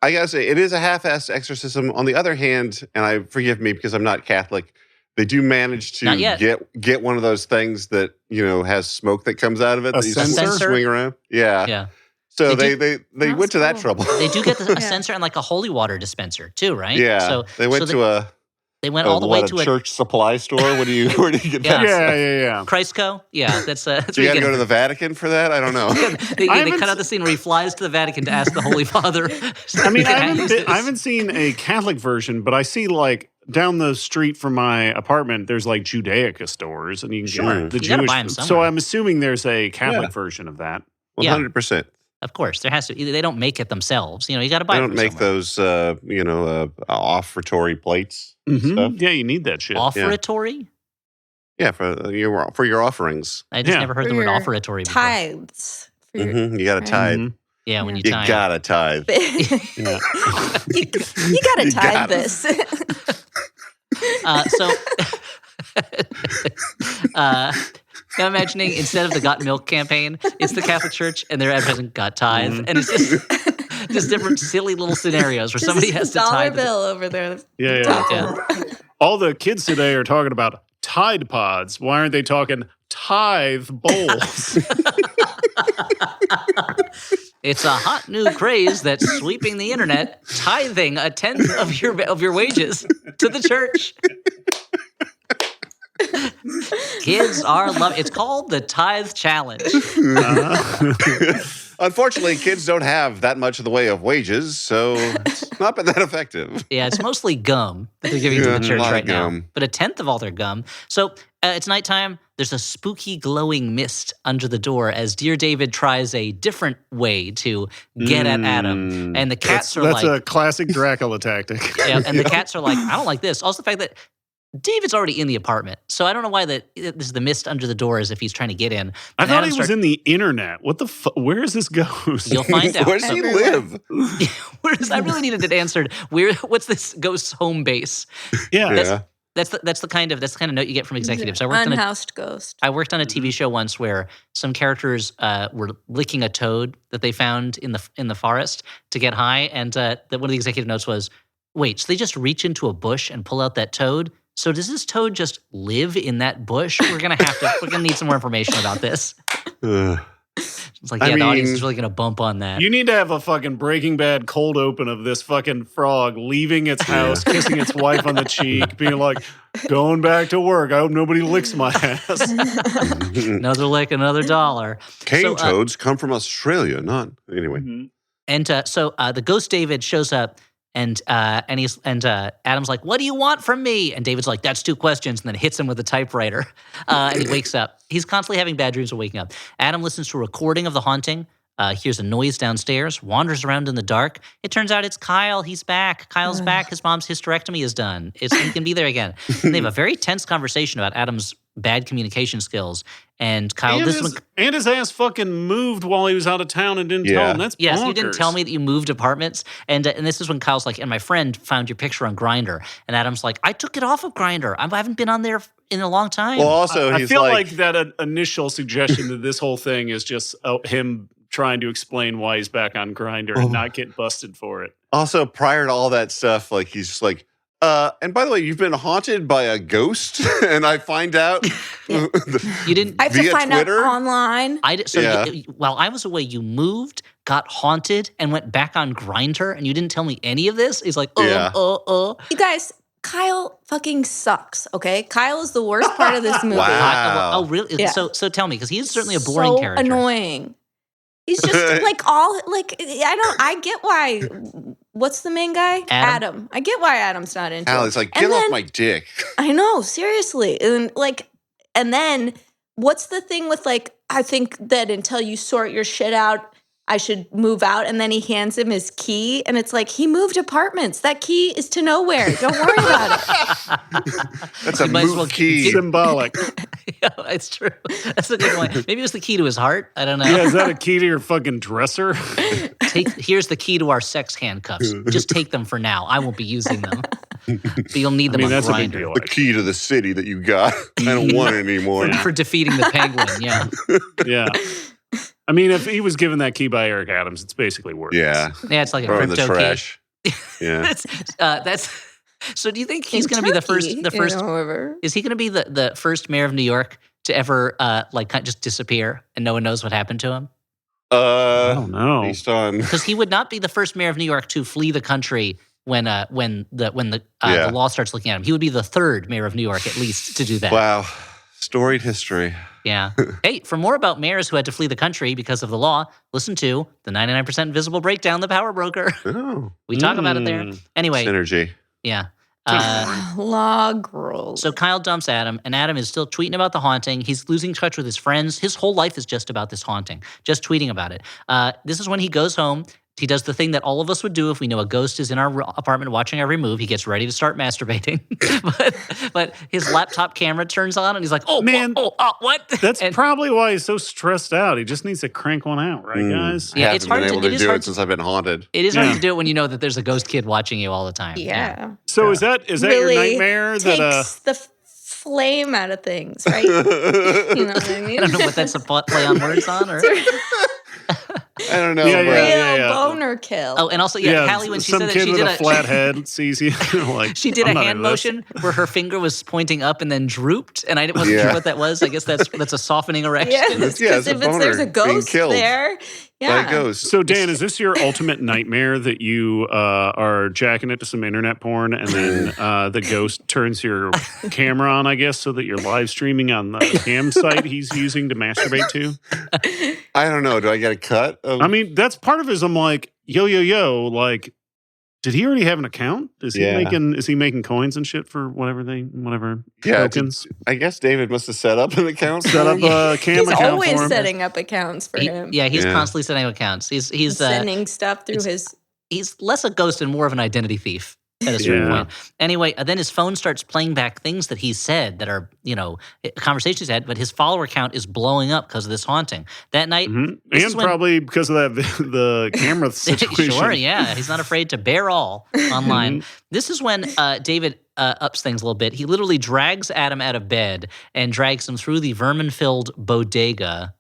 S2: I gotta say, it is a half-assed exorcism. On the other hand, and forgive me because I'm not Catholic, they do manage to get one of those things that has smoke that comes out of it.
S3: A
S2: that you
S3: sensor?
S2: swing around. Yeah.
S1: Yeah.
S2: So they went to that trouble.
S1: They do get a sensor and like a holy water dispenser too, right?
S2: Yeah.
S1: So
S2: they went to
S1: they went all the way to
S2: a church supply store. Where do you get that?
S3: Yeah.
S1: Christco? Yeah, that's
S2: you got to go to the Vatican for that? I don't know.
S1: they cut out the scene where he flies to the Vatican to ask the Holy Father.
S3: I mean, I haven't seen a Catholic version, but I see like down the street from my apartment, there's like Judaica stores, and you can get the
S1: you gotta
S3: Jewish.
S1: buy 'em somewhere.
S3: So I'm assuming there's a Catholic version of that.
S2: 100%.
S1: Of course, there has to. They don't make it themselves. You got to buy.
S2: They don't make those, offertory plates. Stuff.
S3: Yeah, you need that shit.
S1: Offertory?
S2: Yeah, for your offerings.
S1: I just never heard the word offertory before.
S4: Tithes.
S2: You got to tithe.
S3: Mhm.
S1: Yeah, when you
S2: You
S1: tithe.
S2: got to tithe.
S3: Yeah.
S4: you got to tithe this.
S1: Now imagining instead of the Got Milk campaign, it's the Catholic Church and they're advertising Got Tithe. And it's just different silly little scenarios where somebody has to
S4: dollar
S1: tithe.
S4: bill over there.
S3: Yeah. All the kids today are talking about Tide Pods. Why aren't they talking tithe bowls?
S1: It's a hot new craze that's sweeping the internet, tithing a tenth of your wages to the church. Kids are loving. It's called the Tithe Challenge.
S2: Unfortunately, kids don't have that much of the way of wages, so it's not been that effective.
S1: Yeah, it's mostly gum that they're giving to the church right now. But a tenth of all their gum. So it's nighttime. There's a spooky glowing mist under the door as Dear David tries a different way to get at Adam. And the cats
S3: That's a classic Dracula tactic.
S1: Yeah, and the cats are like, I don't like this. Also, the fact that David's already in the apartment, so I don't know why this is the mist under the door as if he's trying to get in.
S3: I thought he was in the internet. What the where is this ghost?
S1: You'll find out.
S2: Where does he live?
S1: I really needed it answered. What's this ghost's home base?
S3: Yeah.
S1: That's the kind of note you get from executives.
S4: Unhoused ghost.
S1: I worked on a TV show once where some characters were licking a toad that they found in the forest to get high, and one of the executive notes was, "Wait, so they just reach into a bush and pull out that toad? So does this toad just live in that bush? We're gonna need some more information about this." It's like, the audience is really gonna bump on that.
S3: You need to have a fucking Breaking Bad cold open of this fucking frog leaving its house, kissing its wife on the cheek, being like, "Going back to work. I hope nobody licks my ass."
S1: Another lick, another dollar.
S2: Cane toads come from Australia, not anyway.
S1: And so the ghost David shows up. And Adam's like, "What do you want from me?" And David's like, "That's 2 questions," and then hits him with a typewriter. And he wakes up. He's constantly having bad dreams of waking up. Adam listens to a recording of the haunting, hears a noise downstairs, wanders around in the dark. It turns out it's Kyle. He's back. Kyle's back. His mom's hysterectomy is done. He can be there again. And they have a very tense conversation about Adam's bad communication skills. And Kyle,
S3: and his ass fucking moved while he was out of town and didn't tell him. That's bonkers.
S1: Yes, you didn't tell me that you moved apartments. And this is when Kyle's like, "And my friend found your picture on Grindr." And Adam's like, "I took it off of Grindr. I haven't been on there in a long time."
S2: Well, also,
S3: I feel like that initial suggestion that this whole thing is just him trying to explain why he's back on Grindr and not get busted for it.
S2: Also, prior to all that stuff, like he's just like, and by the way, you've been haunted by a ghost, and I find out
S1: you didn't.
S4: I have to find Twitter? Out online.
S1: While I was away, you moved, got haunted, and went back on Grindr, and you didn't tell me any of this. He's like,
S4: You guys, Kyle fucking sucks. Okay, Kyle is the worst part of this movie.
S2: Wow.
S1: Oh, really?
S4: Yeah.
S1: So tell me, because he's certainly a boring character.
S4: Annoying. He's just I get why. What's the main guy? Adam. I get why Adam's not into it.
S2: Hallie's like, "Get off my dick."
S4: I know, seriously. And then what's the thing with I think that until you sort your shit out, I should move out. And then he hands him his key. And it's like, he moved apartments. That key is to nowhere. Don't worry about it.
S2: That's a move key.
S3: Symbolic.
S1: Yeah, it's true. That's a good one. Maybe it was the key to his heart. I don't know.
S3: Yeah, is that a key to your fucking dresser?
S1: Here's the key to our sex handcuffs. Just take them for now. I won't be using them. But you'll need them on
S3: that's
S1: Grindr.
S3: a big deal.
S2: The key to the city that you got. I don't want it anymore.
S1: For defeating the penguin, yeah.
S3: Yeah. I mean, if he was given that key by Eric Adams, it's basically worthless.
S2: Yeah.
S1: Yeah, it's like a
S2: Or in the
S1: crypto
S2: trash.
S1: key.
S2: Yeah.
S1: That's so do you think he's going to be the first is he going to be the first mayor of New York to ever just disappear and no one knows what happened to him?
S3: I don't know.
S2: Based on
S1: Because he would not be the first mayor of New York to flee the country when the law starts looking at him. He would be the third mayor of New York at least to do that.
S2: wow. Storied history.
S1: Yeah. Hey, for more about mayors who had to flee the country because of the law, listen to the 99% Invisible Breakdown, The Power Broker.
S2: Oh.
S1: We talk about it there. Anyway,
S2: Synergy.
S1: yeah.
S4: Log rolls.
S1: So Kyle dumps Adam, and Adam is still tweeting about the haunting. He's losing touch with his friends. His whole life is just about this haunting, just tweeting about it. This is when he goes home. He does the thing that all of us would do if we know a ghost is in our apartment watching every move. He gets ready to start masturbating, but his laptop camera turns on, and he's like, "Oh man, what?"
S3: That's probably why he's so stressed out. He just needs to crank one out, right, guys?
S1: Yeah,
S2: it's hard to do it since I've been haunted.
S1: It is hard to do it when you know that there's a ghost kid watching you all the time.
S4: Yeah.
S3: So is that
S4: really
S3: your nightmare?
S4: Takes the flame out of things, right? You know what I mean?
S1: I don't know what that's a play on words on, or.
S2: I don't know.
S4: Real boner kill.
S1: Oh, and also, Hallie, when she said that
S3: she
S1: did
S3: a flat head sees you,
S1: she did a hand motion where her finger was pointing up and then drooped, and I wasn't sure what that was. I guess that's a softening erection.
S4: Yes, because if there's a ghost there,
S2: by a ghost.
S3: So Dan, is this your ultimate nightmare that you are jacking it to some internet porn, and then the ghost turns your camera on, I guess, so that you're live streaming on the cam site he's using to masturbate to?
S2: I don't know. Do I get a cut?
S3: I mean, that's part of his. I'm like, yo, like, did he already have an account? Is he making coins and shit for whatever tokens?
S2: I guess David must have set up an account.
S3: Set up a cam
S4: he's
S3: account
S4: always
S3: for him.
S4: setting up accounts for him.
S1: Yeah, he's constantly setting up accounts. He's
S4: sending stuff through his.
S1: He's less a ghost and more of an identity thief at a certain point. Anyway, then his phone starts playing back things that he said that are, conversations he's had, but his follower count is blowing up because of this haunting. That night,
S3: and probably because of that the camera situation.
S1: Sure, yeah. He's not afraid to bear all online. This is when David ups things a little bit. He literally drags Adam out of bed and drags him through the vermin-filled bodega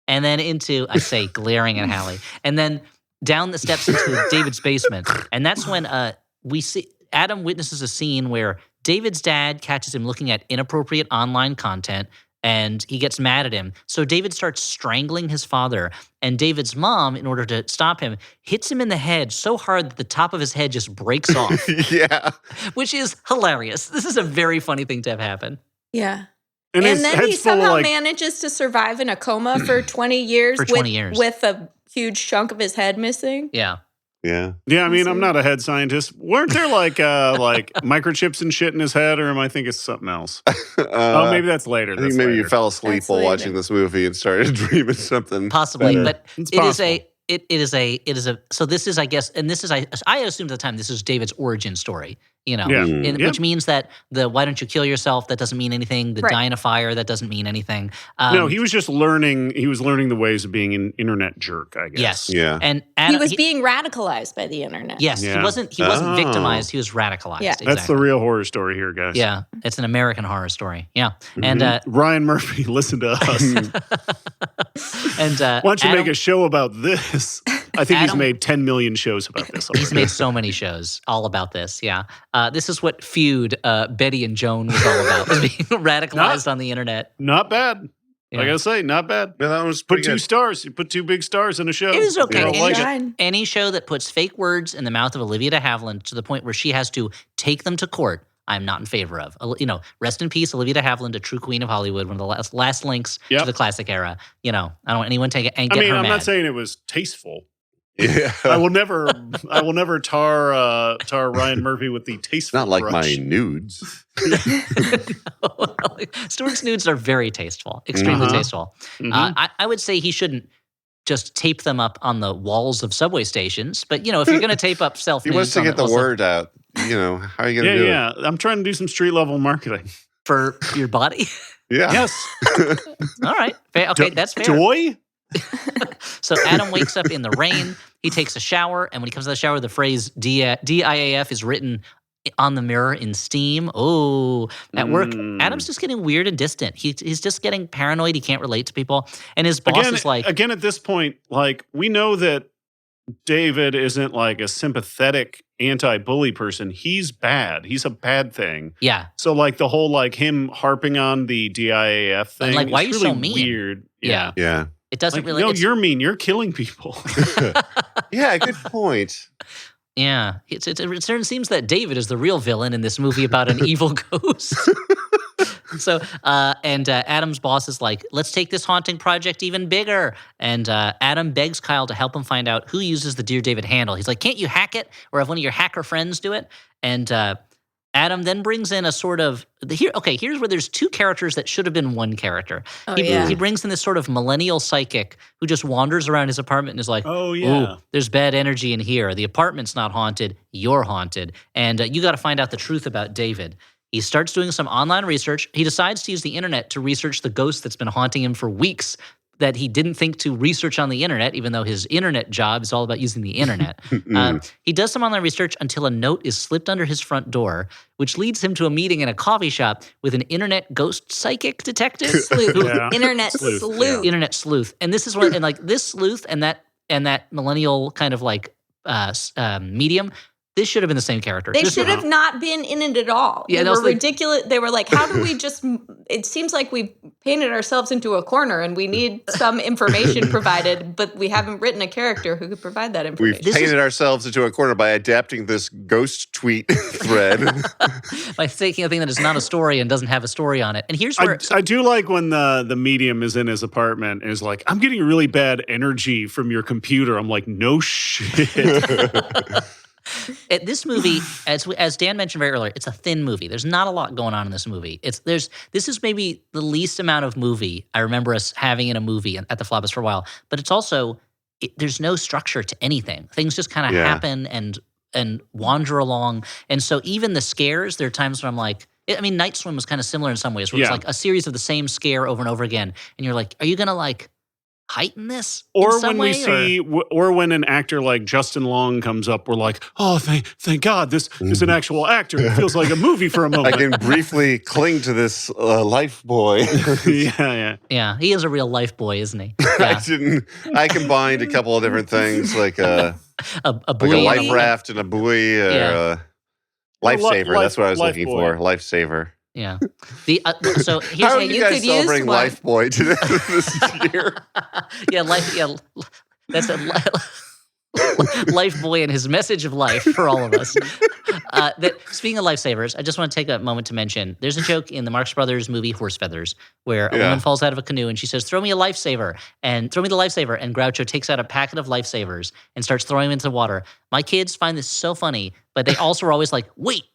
S1: and then into, I say, glaring at Hallie, and then down the steps into David's basement. And that's when we see Adam witnesses a scene where David's dad catches him looking at inappropriate online content, and he gets mad at him. So David starts strangling his father, and David's mom, in order to stop him, hits him in the head so hard that the top of his head just breaks off.
S2: Yeah.
S1: Which is hilarious. This is a very funny thing to have happen.
S4: Yeah.
S3: And
S4: then he somehow manages to survive in a coma for 20 years. With a huge chunk of his head missing.
S1: Yeah.
S2: Yeah.
S3: Yeah, I mean, I'm not a head scientist. Weren't there like microchips and shit in his head, or am I thinking it's something else? Maybe that's later.
S2: I think maybe you fell asleep while watching this movie and started dreaming something.
S1: Possibly,
S2: better.
S1: But it is a. So this is, I guess, and this is I assumed at the time this is David's origin story. Which means that the "why don't you kill yourself" that doesn't mean anything. The "die in a fire" that doesn't mean anything.
S3: No, he was just learning. He was learning the ways of being an internet jerk, I guess.
S1: Yes.
S2: Yeah.
S1: And
S4: he was being radicalized by the internet.
S1: Yes. Yeah. He wasn't victimized. He was radicalized.
S4: Yeah.
S1: Exactly.
S3: That's the real horror story here, guys.
S1: Yeah. It's an American horror story. Yeah. And
S3: Ryan Murphy, listen to us.
S1: And
S3: why don't you make a show about this? I think he's made 10 million shows about this already.
S1: He's made so many shows all about this. Yeah. This is what Feud, Betty and Joan was all about, was being radicalized on the internet.
S3: Not bad. Yeah. I gotta say, not bad.
S2: Yeah, that was
S3: put 2 stars. You put 2 big stars in a show.
S1: It is okay.
S3: Yeah,
S1: any show that puts fake words in the mouth of Olivia de Havilland to the point where she has to take them to court, I'm not in favor of. Rest in peace, Olivia de Havilland, a true queen of Hollywood, one of the last links to the classic era. I don't want anyone to get her mad.
S3: I'm not saying it was tasteful.
S2: Yeah.
S3: I will never tar Ryan Murphy with the tasteful
S2: Not like
S3: brush.
S2: my nudes.
S1: Stuart's nudes are very tasteful, extremely tasteful. I would say he shouldn't just tape them up on the walls of subway stations. But, if you're going to tape up self
S2: He wants to get the word out. How are you going to do it?
S3: Yeah. I'm trying to do some street level marketing.
S1: For your body?
S2: Yeah.
S3: Yes.
S1: All right. Okay, that's fair.
S3: Joy?
S1: So Adam wakes up in the rain. He takes a shower. And when he comes out of the shower, the phrase DIAF is written on the mirror in steam. Oh, at work, Adam's just getting weird and distant. He's just getting paranoid. He can't relate to people. And his boss is like...
S3: Again, at this point, we know that David isn't a sympathetic anti-bully person. He's bad. He's a bad thing.
S1: Yeah.
S3: So the whole him harping on the DIAF thing
S1: and why are you
S3: really
S1: so mean?
S3: Weird.
S1: Yeah.
S2: Yeah.
S1: It doesn't really...
S3: No, you're mean. You're killing people.
S2: Yeah, good point.
S1: Yeah. It seems that David is the real villain in this movie about an evil ghost. So, Adam's boss is like, let's take this haunting project even bigger. And Adam begs Kyle to help him find out who uses the Dear David handle. He's like, can't you hack it or have one of your hacker friends do it? And Adam then brings in a sort of, here's where there's two characters that should have been one character. He brings in this sort of millennial psychic who just wanders around his apartment and is like,
S3: oh, yeah.
S1: Ooh, there's bad energy in here. The apartment's not haunted. You're haunted. And you got to find out the truth about David. He starts doing some online research. He decides to use the internet to research the ghost that's been haunting him for weeks that he didn't think to research on the internet, even though his internet job is all about using the internet. He does some online research until a note is slipped under his front door, which leads him to a meeting in a coffee shop with an internet ghost psychic detective.
S4: Internet sleuth.
S1: Internet sleuth. And this is what, this sleuth and that millennial kind of medium, this should have been the same character.
S4: They should have not been in it at all.
S1: Yeah,
S4: they were ridiculous. They were like, how do we it seems like we've painted ourselves into a corner and we need some information provided, but we haven't written a character who could provide that information.
S2: We've painted ourselves into a corner by adapting this ghost tweet thread.
S1: By taking a thing that is not a story and doesn't have a story on it. And here's where...
S3: I do like when the medium is in his apartment and is like, I'm getting really bad energy from your computer. I'm like, no shit.
S1: This movie, as Dan mentioned very earlier, it's a thin movie. There's not a lot going on in this movie. This is maybe the least amount of movie I remember us having in a movie at the Flophouse for a while. But it's also there's no structure to anything. Things just kind of happen and wander along. And so even the scares, there are times where I'm like, Night Swim was kind of similar in some ways, where it's like a series of the same scare over and over again, and you're like, are you gonna heighten this?
S3: Or when we see, or when an actor like Justin Long comes up, we're like, oh, thank God, this is an actual actor. It feels like a movie for a moment.
S2: I can briefly cling to this life boy.
S1: Yeah, he is a real life boy, isn't he? Yeah.
S2: I combined a couple of different things, like a buoy, like a life raft and a buoy, or a lifesaver. That's what I was looking for. Lifesaver.
S1: Yeah. So here's
S2: how are you guys celebrating Life Boy this year?
S1: That's a Life Boy and his message of life for all of us. Speaking of lifesavers, I just want to take a moment to mention there's a joke in the Marx Brothers movie Horse Feathers where a woman falls out of a canoe and she says, throw me the lifesaver. And Groucho takes out a packet of lifesavers and starts throwing them into the water. My kids find this so funny, but they also are always like, wait,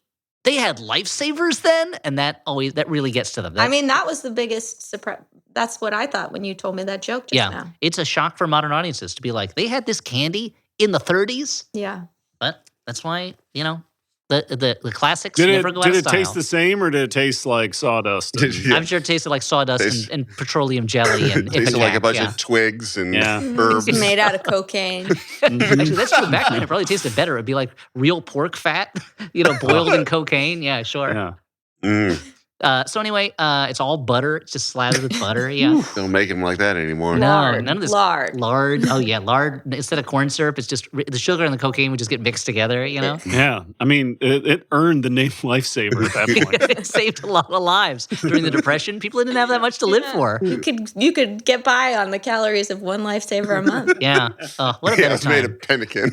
S1: they had lifesavers then? And that really gets to them.
S4: That was the biggest surprise. That's what I thought when you told me that joke just now.
S1: It's a shock for modern audiences to be like, they had this candy in the 30s?
S4: Yeah.
S1: But that's why, the classics never go out of style.
S3: Did it taste the same or did it taste like sawdust?
S1: I'm sure it tasted like sawdust and petroleum jelly. And
S2: tasted like a bunch of twigs and herbs.
S4: Made out of cocaine.
S1: Actually, that's true. Back then, it probably tasted better. It'd be like real pork fat, boiled in cocaine. Yeah, sure.
S3: Yeah.
S1: So anyway, it's all butter. It's just slathered with butter. Yeah.
S2: Don't make them like that anymore.
S1: No, none of this.
S4: Lard.
S1: Oh, yeah. Lard. Instead of corn syrup, it's just the sugar and the cocaine would just get mixed together,
S3: Yeah. It earned the name Lifesaver at that point.
S1: It saved a lot of lives. During the Depression, people didn't have that much to live for.
S4: You could get by on the calories of one Lifesaver a month.
S1: Yeah. What a better
S2: it's
S1: time.
S2: made of pemmican.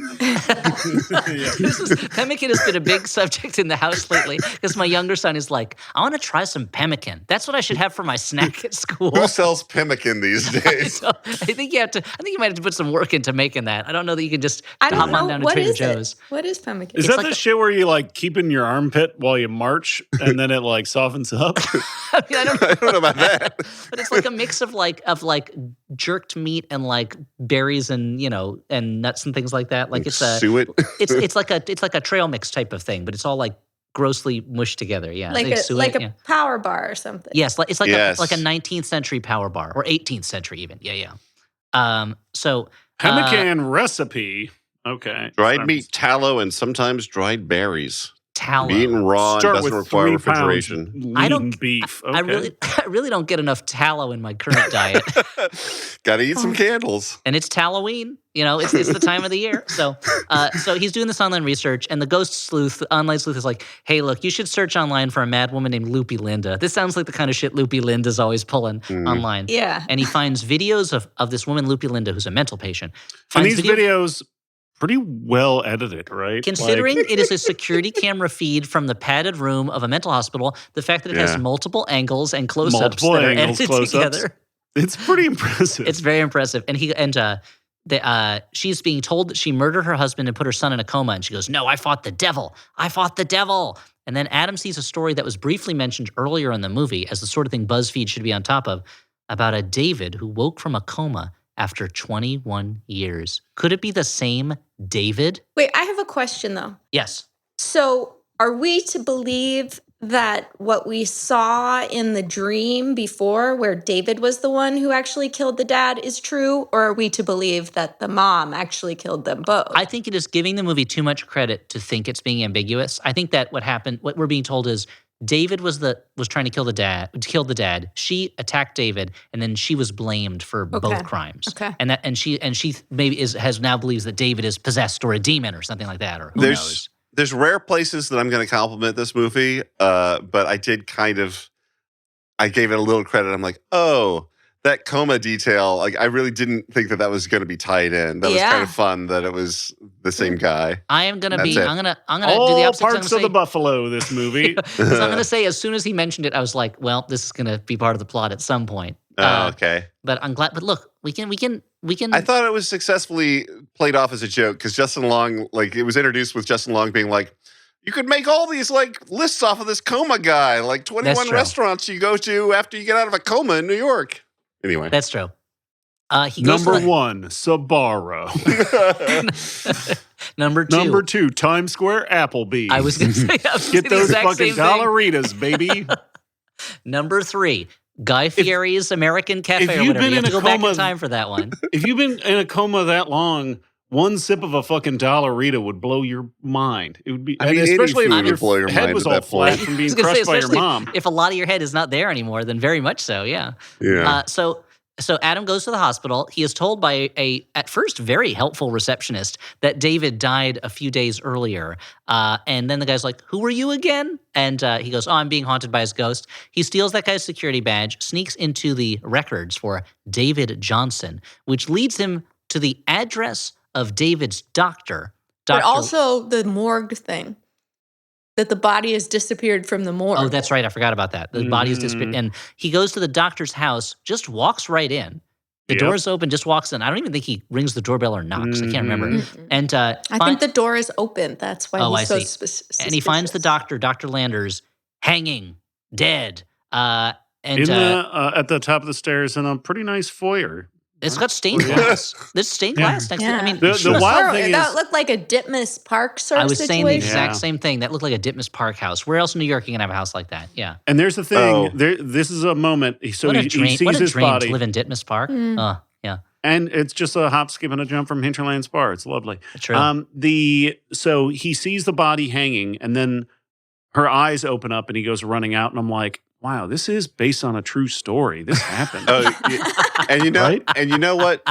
S1: Pemmican has been a big subject in the house lately because my younger son is like, I want to try try some pemmican. That's what I should have for my snack at school.
S2: Who sells pemmican these days?
S1: So I think you might have to put some work into making that. I don't know that you can just
S4: I don't
S1: hop
S4: know.
S1: on down to
S4: What
S1: Trader
S4: is
S1: Joe's.
S4: it? What is pemmican?
S3: Is
S1: It's
S3: that
S1: like
S3: the
S1: the-
S3: shit where you like keep in your armpit while you march and then it like softens up?
S1: I mean, I don't know.
S2: I don't know about that.
S1: But it's like a mix of like jerked meat and like berries and and nuts and things like that. Like it's
S2: Suet.
S1: it's like a trail mix type of thing, but it's all like grossly mushed together. Yeah,
S4: like a power bar or something.
S1: yes, it's like
S2: Yes.
S1: a 19th century power bar or 18th century even. Yeah. So
S3: Pemmican recipe. Okay.
S2: Dried meat, tallow, and sometimes dried berries.
S1: tallow.
S2: Eaten raw and
S3: Start
S2: doesn't
S3: with
S2: require
S3: 3
S2: refrigeration.
S3: pounds lean
S1: I don't-
S3: beef. Okay.
S1: I really don't get enough tallow in my current diet,
S2: Got to eat some candles.
S1: and it's Halloween. It's the time of the year. So he's doing this online research, and the online sleuth is like, "Hey, look, you should search online for a mad woman named Loopy Linda. This sounds like the kind of shit Loopy Linda's always pulling online."
S4: Yeah.
S1: And he finds videos of this woman Loopy Linda, who's a mental patient.
S3: And
S1: Finds
S3: these videos pretty well edited, right?
S1: Considering
S3: Like,
S1: it is a security camera feed from the padded room of a mental hospital, the fact that it has
S2: Yeah.
S1: multiple angles and close-ups
S3: Multiple
S1: that are
S3: angles,
S1: edited
S3: close-ups.
S1: together,
S3: it's pretty impressive.
S1: it's very impressive. And she's being told that she murdered her husband and put her son in a coma, and she goes, "No, I fought the devil. I fought the devil." And then Adam sees a story that was briefly mentioned earlier in the movie as the sort of thing BuzzFeed should be on top of, about a David who woke from a coma after 21 years. Could it be the same David?
S4: Wait, I have a question though.
S1: Yes.
S4: So, are we to believe that what we saw in the dream before, where David was the one who actually killed the dad, is true? Or are we to believe that the mom actually killed them both?
S1: I think it is giving the movie too much credit to think it's being ambiguous. I think that what we're being told is David was trying to kill the dad. She attacked David, and then she was blamed for both crimes.
S4: Okay.
S1: And she maybe has now believes that David is possessed or a demon or something like that, or who knows.
S2: There's rare places that I'm going to compliment this movie, but I did I gave it a little credit. I'm like, oh, that coma detail, like I really didn't think that was going to be tied in. That was kind of fun that it was the same guy.
S1: I am gonna
S2: That's
S1: be.
S2: it.
S1: I'm gonna do the
S3: all
S1: opposite.
S3: parts of the buffalo, this movie.
S1: I'm gonna say as soon as he mentioned it, I was like, well, this is gonna be part of the plot at some point.
S2: Okay.
S1: But I'm glad. But look, we can.
S2: I thought it was successfully played off as a joke because Justin Long, like it was introduced with Justin Long being like, you could make all these like lists off of this coma guy, like 21
S1: true.
S2: restaurants you go to after you get out of a coma in New York. Anyway.
S1: That's true. He goes
S3: Number
S1: to the-
S3: 1, Sbarro.
S1: Number 2.
S3: Number 2, Times Square Applebee's.
S1: I was going to say,
S3: Get
S1: the
S3: those
S1: exact
S3: fucking
S1: same thing.
S3: dollaritas, baby.
S1: Number 3, Guy Fieri's American Cafe
S3: if
S1: or
S3: you've
S1: whatever.
S3: been
S1: You have
S3: in
S1: to
S3: a
S1: go back in
S3: coma-
S1: time for that one.
S3: If you've been in a coma that long, one sip of a fucking dollarita would blow your mind. It would be,
S2: I mean,
S3: and
S2: any
S3: especially
S2: food
S3: if
S2: would
S3: your
S2: blow your
S3: head
S2: mind
S3: was
S2: at
S3: all
S2: that point.
S3: flat from
S1: I
S3: being
S1: was gonna say,
S3: crushed by your
S1: especially
S3: mom.
S1: if a lot of your head is not there anymore, then very much so, yeah.
S2: Yeah.
S1: So Adam goes to the hospital. He is told by a at first very helpful receptionist that David died a few days earlier. And then the guy's like, "Who are you again?" And he goes, "Oh, I'm being haunted by his ghost." He steals that guy's security badge, sneaks into the records for David Johnson, which leads him to the address of David's doctor.
S4: But also the morgue thing. That the body has disappeared from the morgue.
S1: Oh, that's right. I forgot about that. The body's disappeared. And he goes to the doctor's house, just walks right in. The
S3: Yep.
S1: door's open, just walks in. I don't even think he rings the doorbell or knocks. I can't remember.
S4: Mm-mm.
S1: And
S4: I think the door is open. That's why he's so suspicious.
S1: and he finds the doctor, Dr. Landers, hanging, dead.
S3: At the top of the stairs in a pretty nice foyer.
S1: It's got stained
S3: Yeah.
S1: glass. There's stained glass next to it. I mean,
S3: The wild thing
S4: that
S3: is-
S4: looked like a Ditmas Park sort
S1: I
S4: of
S1: was
S4: situation.
S1: saying the exact
S3: Yeah.
S1: same thing. That looked like a Ditmas Park house. Where else in New York you can have a house like that? Yeah.
S3: And there's the thing.
S2: Oh.
S3: This is a moment. So
S1: what a
S3: he
S1: dream!
S3: sees
S1: What a
S3: his
S1: dream
S3: body.
S1: to live in Ditmas Park. Yeah,
S3: And it's just a hop, skip, and a jump from Hinterland Spa. It's lovely.
S1: true.
S3: So he sees the body hanging, and then her eyes open up, and he goes running out, and I'm like, wow, this is based on a true story. This happened.
S2: And you know,
S3: Right?
S2: and you know what?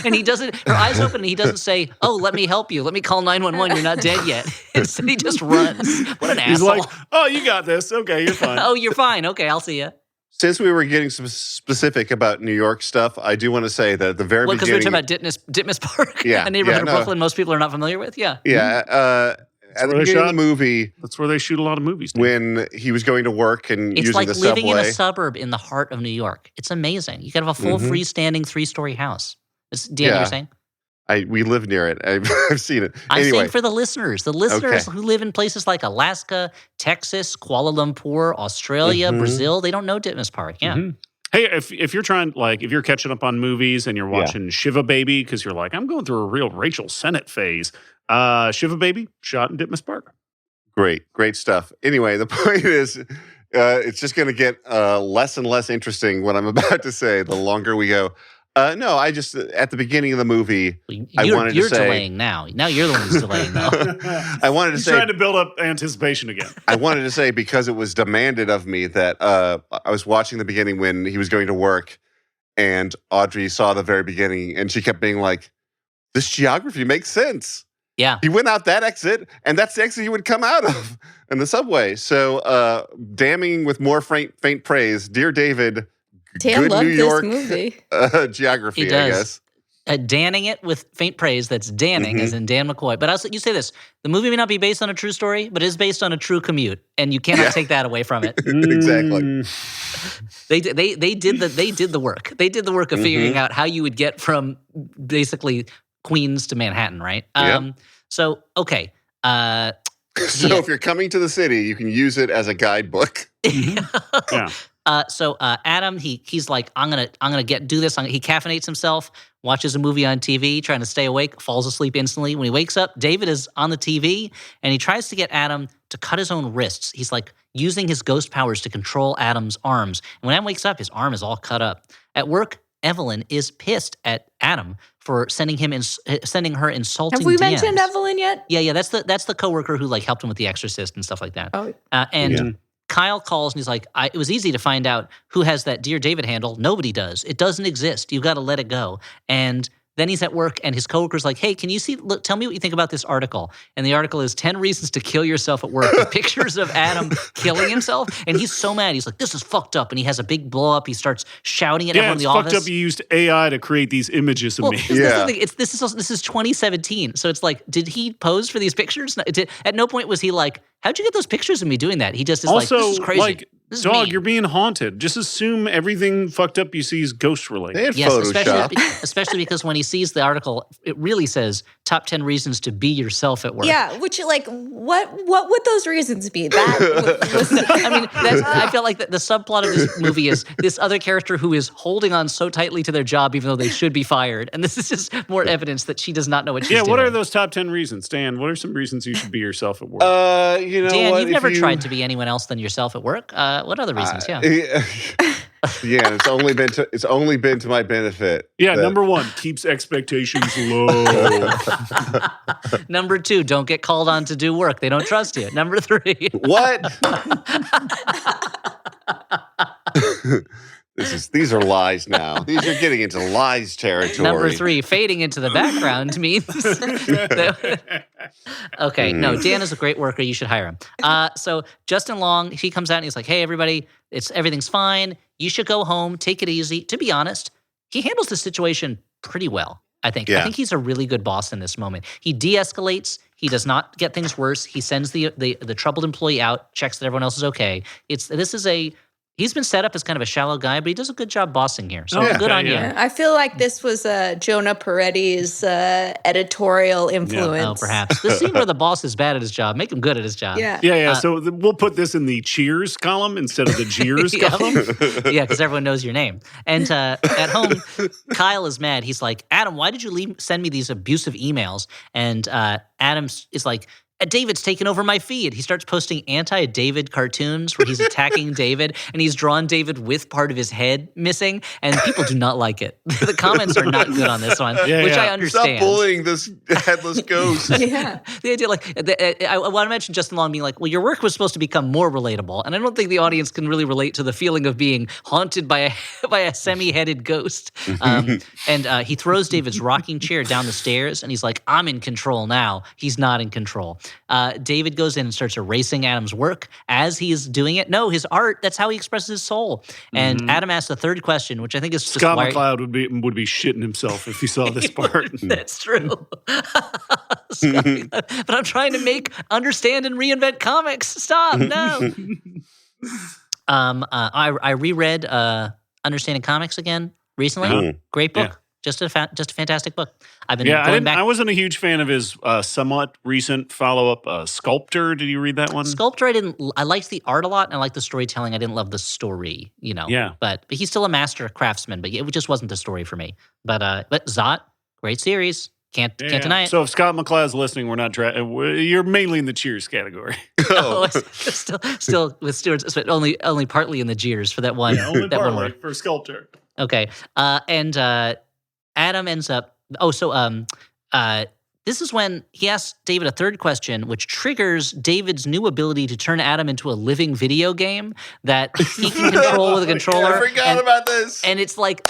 S1: And he doesn't, her eyes open and he doesn't say, "Oh, let me help you. Let me call 911. You're not dead yet." Instead, he just runs. What an
S3: He's
S1: asshole.
S3: like, oh, you got this. Okay, you're fine.
S1: "Oh, you're fine. Okay, I'll see you."
S2: Since we were getting some specific about New York stuff, I do want to say that at the very
S1: Well, because we were
S2: beginning,
S1: talking about Ditmas Park,
S2: Yeah,
S1: a neighborhood
S2: yeah,
S1: in
S2: no.
S1: Brooklyn most people are not familiar with. Yeah.
S2: yeah, at the beginning of the movie.
S3: That's where they shoot a lot of movies.
S2: When he was going to work and
S1: it's
S2: using
S1: like
S2: the subway.
S1: living in a suburb in the heart of New York. It's amazing. You can have a full freestanding 3-story house. Dan, you're saying?
S2: We live near it. I've seen it.
S1: I'm
S2: anyway.
S1: saying for the listeners who live in places like Alaska, Texas, Kuala Lumpur, Australia, Brazil, they don't know Ditmas Park. Yeah.
S3: Mm-hmm. Hey, if you're trying, like, if you're catching up on movies and you're watching Shiva Baby because you're like, I'm going through a real Rachel Sennett phase. Shiva Baby, shot in Ditmas Park.
S2: Great stuff. Anyway, the point is, it's just going to get less and less interesting what I'm about to say the longer we go. No, I just, at the beginning of the movie,
S1: you're delaying now. Now you're the one who's delaying, though.
S2: I wanted to say.
S3: Trying to build up anticipation again.
S2: I wanted to say, because it was demanded of me, that I was watching the beginning when he was going to work, and Audrey saw the very beginning, and she kept being like, this geography makes sense.
S1: Yeah.
S2: He went out that exit, and that's the exit he would come out of in the subway. So, damning with more faint praise, Dear David,
S4: Dan
S2: good
S4: loved
S2: New York
S4: this movie.
S2: Geography,
S1: He
S2: I
S1: does.
S2: guess.
S1: Danning it with faint praise. That's Danning, as in Dan McCoy. But also, you say this: the movie may not be based on a true story, but it is based on a true commute, and you cannot take that away from it.
S2: Exactly.
S1: They did the work. They did the work of figuring out how you would get from basically Queens to Manhattan, right? So okay.
S2: So if you're coming to the city, you can use it as a guidebook.
S3: Yeah.
S1: So Adam, he's like, I'm gonna do this. He caffeinates himself, watches a movie on TV, trying to stay awake, falls asleep instantly. When he wakes up, David is on the TV, and he tries to get Adam to cut his own wrists. He's like using his ghost powers to control Adam's arms. And when Adam wakes up, his arm is all cut up. At work, Evelyn is pissed at Adam for sending her insulting
S4: Have we
S1: DMs.
S4: mentioned Evelyn yet?
S1: Yeah. That's the coworker who like helped him with The Exorcist and stuff like that.
S4: Oh,
S1: Kyle calls and he's like, it was easy to find out who has that Dear David handle. Nobody does. It doesn't exist. You've got to let it go. And then he's at work and his coworker's like, hey, can you tell me what you think about this article? And the article is 10 reasons to kill yourself at work with pictures of Adam killing himself. And he's so mad. He's like, this is fucked up. And he has a big blow up. He starts shouting at everyone in the office.
S3: Yeah, it's fucked up. You used AI to create these images of me.
S1: This is 2017. So it's like, did he pose for these pictures? At no point was he like, how'd you get those pictures of me doing that? He just is
S3: also,
S1: like, this is crazy.
S3: Like,
S1: this is
S3: dog,
S1: mean.
S3: you're being haunted. Just assume everything fucked up you see is ghost related.
S2: They had
S1: Yes,
S2: Photoshop.
S1: especially because when he sees the article, it really says top 10 reasons to be yourself at work.
S4: yeah. Which, like, what would those reasons be? That was
S1: I mean, I feel like the subplot of this movie is this other character who is holding on so tightly to their job, even though they should be fired. And this is just more evidence that she does not know what she's doing.
S3: Yeah, what are those top 10 reasons? Dan, what are some reasons you should be yourself at work?
S1: Dan, you've never tried to be anyone else than yourself at work. What other reasons? Yeah.
S2: Yeah, it's only been to my benefit.
S3: Yeah, number 1, keeps expectations low.
S1: Number 2, don't get called on to do work. They don't trust you. Number 3.
S2: What? These are lies now. You're getting into lies territory.
S1: Number 3, fading into the background means. Okay, no, Dan is a great worker. You should hire him. So Justin Long, he comes out and he's like, "Hey, everybody, everything's fine. You should go home. Take it easy." To be honest, he handles the situation pretty well. I think.
S2: Yeah.
S1: I think he's a really good boss in this moment. He de-escalates. He does not get things worse. He sends the troubled employee out, checks that everyone else is okay. He's been set up as kind of a shallow guy, but he does a good job bossing here. So good on you.
S4: I feel like this was Jonah Peretti's editorial influence.
S1: Oh, perhaps. The scene where the boss is bad at his job, make him good at his job.
S4: Yeah.
S3: So we'll put this in the cheers column instead of the jeers column.
S1: Yeah, because everyone knows your name. And at home, Kyle is mad. He's like, "Adam, why did you send me these abusive emails?" And Adam is like, "David's taken over my feed." He starts posting anti-David cartoons where he's attacking David, and he's drawn David with part of his head missing, and people do not like it. The comments are not good on this one, which I understand.
S2: Stop bullying this headless ghost.
S4: Yeah.
S1: The idea, I want to mention Justin Long being like, well, your work was supposed to become more relatable, and I don't think the audience can really relate to the feeling of being haunted by a semi-headed ghost. And he throws David's rocking chair down the stairs, and he's like, "I'm in control now." He's not in control. David goes in and starts erasing Adam's work as he's doing it. No, his art, that's how he expresses his soul. And Adam asks the third question, which I think is
S3: Scott McCloud would be shitting himself if he saw this part.
S1: That's true. But I'm trying to understand and reinvent comics. Stop, no. I reread Understanding Comics again recently. Great book. Just a fantastic book. I've been going back.
S3: I wasn't a huge fan of his somewhat recent follow-up, Sculptor. Did you read that one?
S1: Sculptor, I liked the art a lot, and I liked the storytelling. I didn't love the story,
S3: Yeah.
S1: But he's still a master craftsman, but it just wasn't the story for me. But Zot, great series. Can't deny it.
S3: So if Scott McCloud's listening, we're not you're mainly in the Cheers category.
S1: Still with Stewart's, but only partly in the jeers for that one.
S3: Yeah, only
S1: that
S3: partly
S1: one word.
S3: for Sculptor.
S1: Okay. And Adam ends up. This is when he asks David a third question, which triggers David's new ability to turn Adam into a living video game that he can control with a controller.
S2: I forgot about this.
S1: And it's like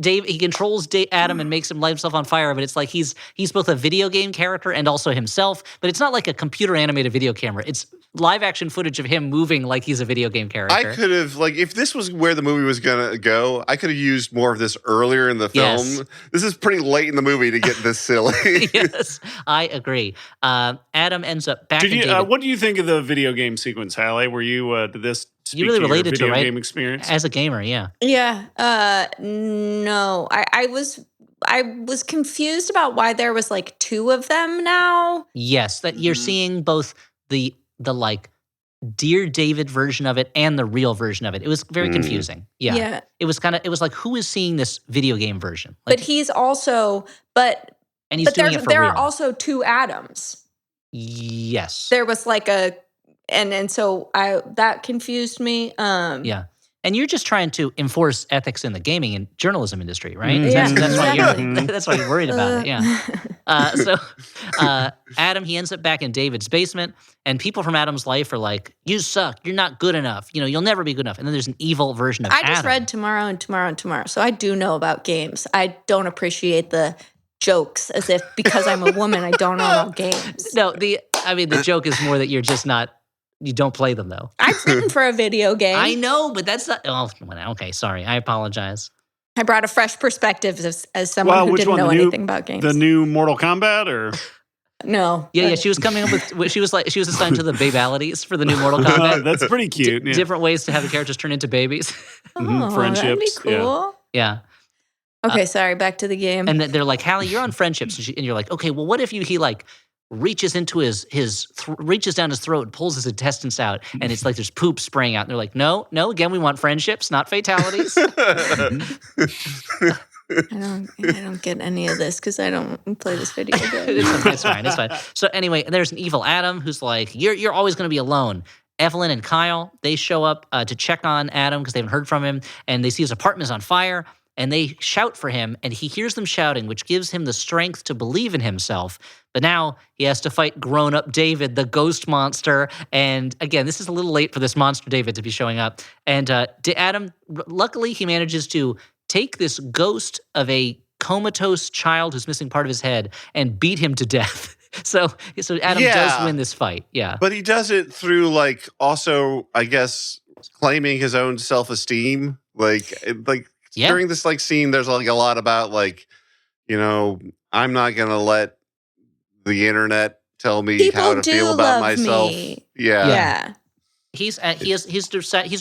S1: he controls Adam and makes him light himself on fire, but it's like he's both a video game character and also himself, but it's not like a computer animated video camera. It's live action footage of him moving like he's a video game character.
S2: I could have, if this was where the movie was going to go, I could have used more of this earlier in the film.
S1: Yes.
S2: This is pretty late in the movie to get this silly.
S1: Yes, I agree. Adam ends up back in David.
S3: What do you think of the video game sequence, Hallie? Were you, did this speak
S1: You really
S3: to
S1: related
S3: your
S1: to,
S3: video
S1: right?
S3: game experience?
S1: As a gamer, yeah.
S4: Yeah. No. I was confused about why there was like two of them now.
S1: Yes, that you're seeing both the like Dear David version of it and the real version of it. It was very confusing. Yeah. It was like, who is seeing this video game version? Like,
S4: But he's also
S1: and he's doing it for
S4: there
S1: real.
S4: are also two Adams.
S1: Yes.
S4: There was like and so that confused me.
S1: Yeah. And you're just trying to enforce ethics in the gaming and journalism industry, right?
S4: Yeah,
S1: That's why you're worried about it, yeah. So Adam, he ends up back in David's basement, and people from Adam's life are like, you suck, you're not good enough, you'll never be good enough. And then there's an evil version of Adam.
S4: I just read Tomorrow and Tomorrow and Tomorrow, so I do know about games. I don't appreciate the jokes as if because I'm a woman, I don't know about games.
S1: No, the joke is more that you're just not, you don't play them, though.
S4: I've written for a video game.
S1: I know, but that's not. Oh, okay. Sorry. I apologize.
S4: I brought a fresh perspective as someone who didn't know anything about games.
S3: The new Mortal Kombat, or
S4: no?
S1: Yeah. She was coming up with. She was assigned to the babalities for the new Mortal Kombat.
S3: That's pretty cute.
S1: Different ways to have the characters turn into babies.
S4: Oh,
S3: Friendships.
S4: that'd be cool.
S1: Yeah.
S4: Okay, sorry. Back to the game.
S1: And they're like, Hallie, you're on friendships, and you're like, okay, well, what if he like reaches into reaches down his throat and pulls his intestines out, and it's like there's poop spraying out. And they're like, no, again, we want friendships, not fatalities.
S4: I don't get any of this because I don't play this video game.
S1: It's fine. So anyway, there's an evil Adam who's like, you're always going to be alone. Evelyn and Kyle, they show up to check on Adam because they haven't heard from him, and they see his apartment is on fire. And they shout for him, and he hears them shouting, which gives him the strength to believe in himself. But now he has to fight grown-up David, the ghost monster. And again, this is a little late for this monster David to be showing up. And Adam, luckily, he manages to take this ghost of a comatose child who's missing part of his head and beat him to death. So Adam does win this fight. Yeah,
S2: but he does it through also, I guess, claiming his own self-esteem, Yeah. During this scene, there's a lot about I'm not gonna let the internet tell me
S4: People
S2: how to
S4: do
S2: feel about
S4: love
S2: myself.
S4: me.
S2: Yeah.
S1: He's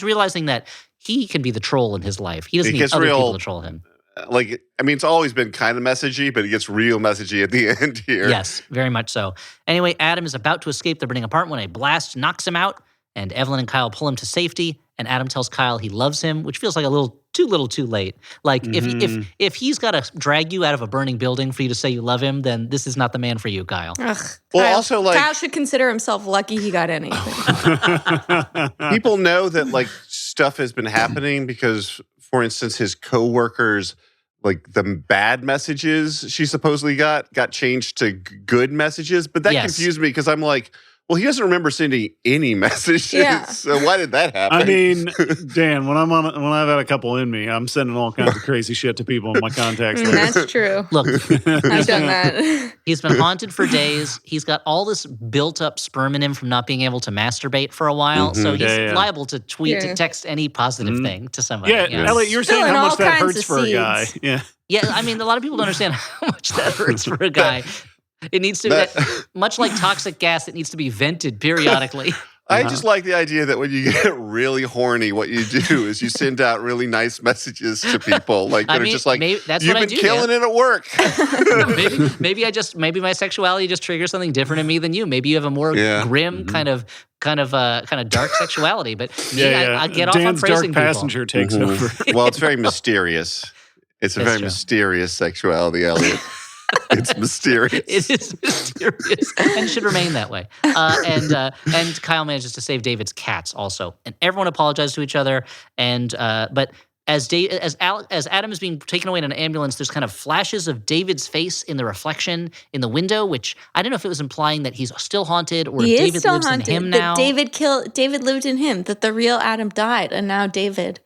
S1: realizing that he can be the troll in his life. He doesn't need other people to troll him.
S2: It's always been kind of messagey, but it gets real messagey at the end here.
S1: Yes, very much so. Anyway, Adam is about to escape the burning apartment when a blast knocks him out, and Evelyn and Kyle pull him to safety. And Adam tells Kyle he loves him, which feels like a little too late. If he's got to drag you out of a burning building for you to say you love him, then this is not the man for you, Kyle.
S4: Ugh,
S2: well,
S4: Kyle should consider himself lucky he got anything.
S2: People know that stuff has been happening because, for instance, his coworkers, the bad messages she supposedly got changed to good messages. But that confused me because I'm like, Well, he doesn't remember sending any messages.
S4: Yeah.
S2: So why did that happen?
S3: I mean, Dan, when I've had a couple in me, I'm sending all kinds of crazy shit to people in my contacts.
S4: That's true.
S1: Look,
S4: I've done that.
S1: he's been haunted for days. He's got all this built up sperm in him from not being able to masturbate for a while.
S2: Mhm.
S1: So he's
S3: Yeah.
S1: liable to tweet,
S4: Yeah.
S1: to text any positive thing to somebody.
S3: Yeah, Elliot, you're saying
S4: Spilling
S3: how
S4: all
S3: much that
S4: kinds
S3: hurts
S4: of
S3: for a guy.
S4: seeds.
S3: Yeah.
S1: Yeah, I mean, a lot of people don't understand how much that hurts for a guy. It needs to, much like toxic gas, it needs to be vented periodically.
S2: I just like the idea that when you get really horny, what you do is you send out really nice messages to people, like that are just like,
S1: that's
S2: "You've
S1: what I
S2: been
S1: do,
S2: killing it at work."
S1: maybe my sexuality just triggers something different in me than you. Maybe you have a more grim kind of dark sexuality. But I get off on
S3: Dan's
S1: praising
S3: dark
S1: people.
S3: passenger takes over.
S2: Well, it's very mysterious. It's a
S1: That's
S2: very
S1: true.
S2: mysterious sexuality, Elliot. It's mysterious.
S1: It is mysterious and should remain that way. And Kyle manages to save David's cats also, and everyone apologizes to each other. And but as Adam is being taken away in an ambulance, there's kind of flashes of David's face in the reflection in the window, which I don't know if it was implying that he's still haunted or
S4: He
S1: if
S4: is
S1: David
S4: still
S1: lives
S4: haunted.
S1: in him
S4: That
S1: now.
S4: David lived in him. That the real Adam died, and now David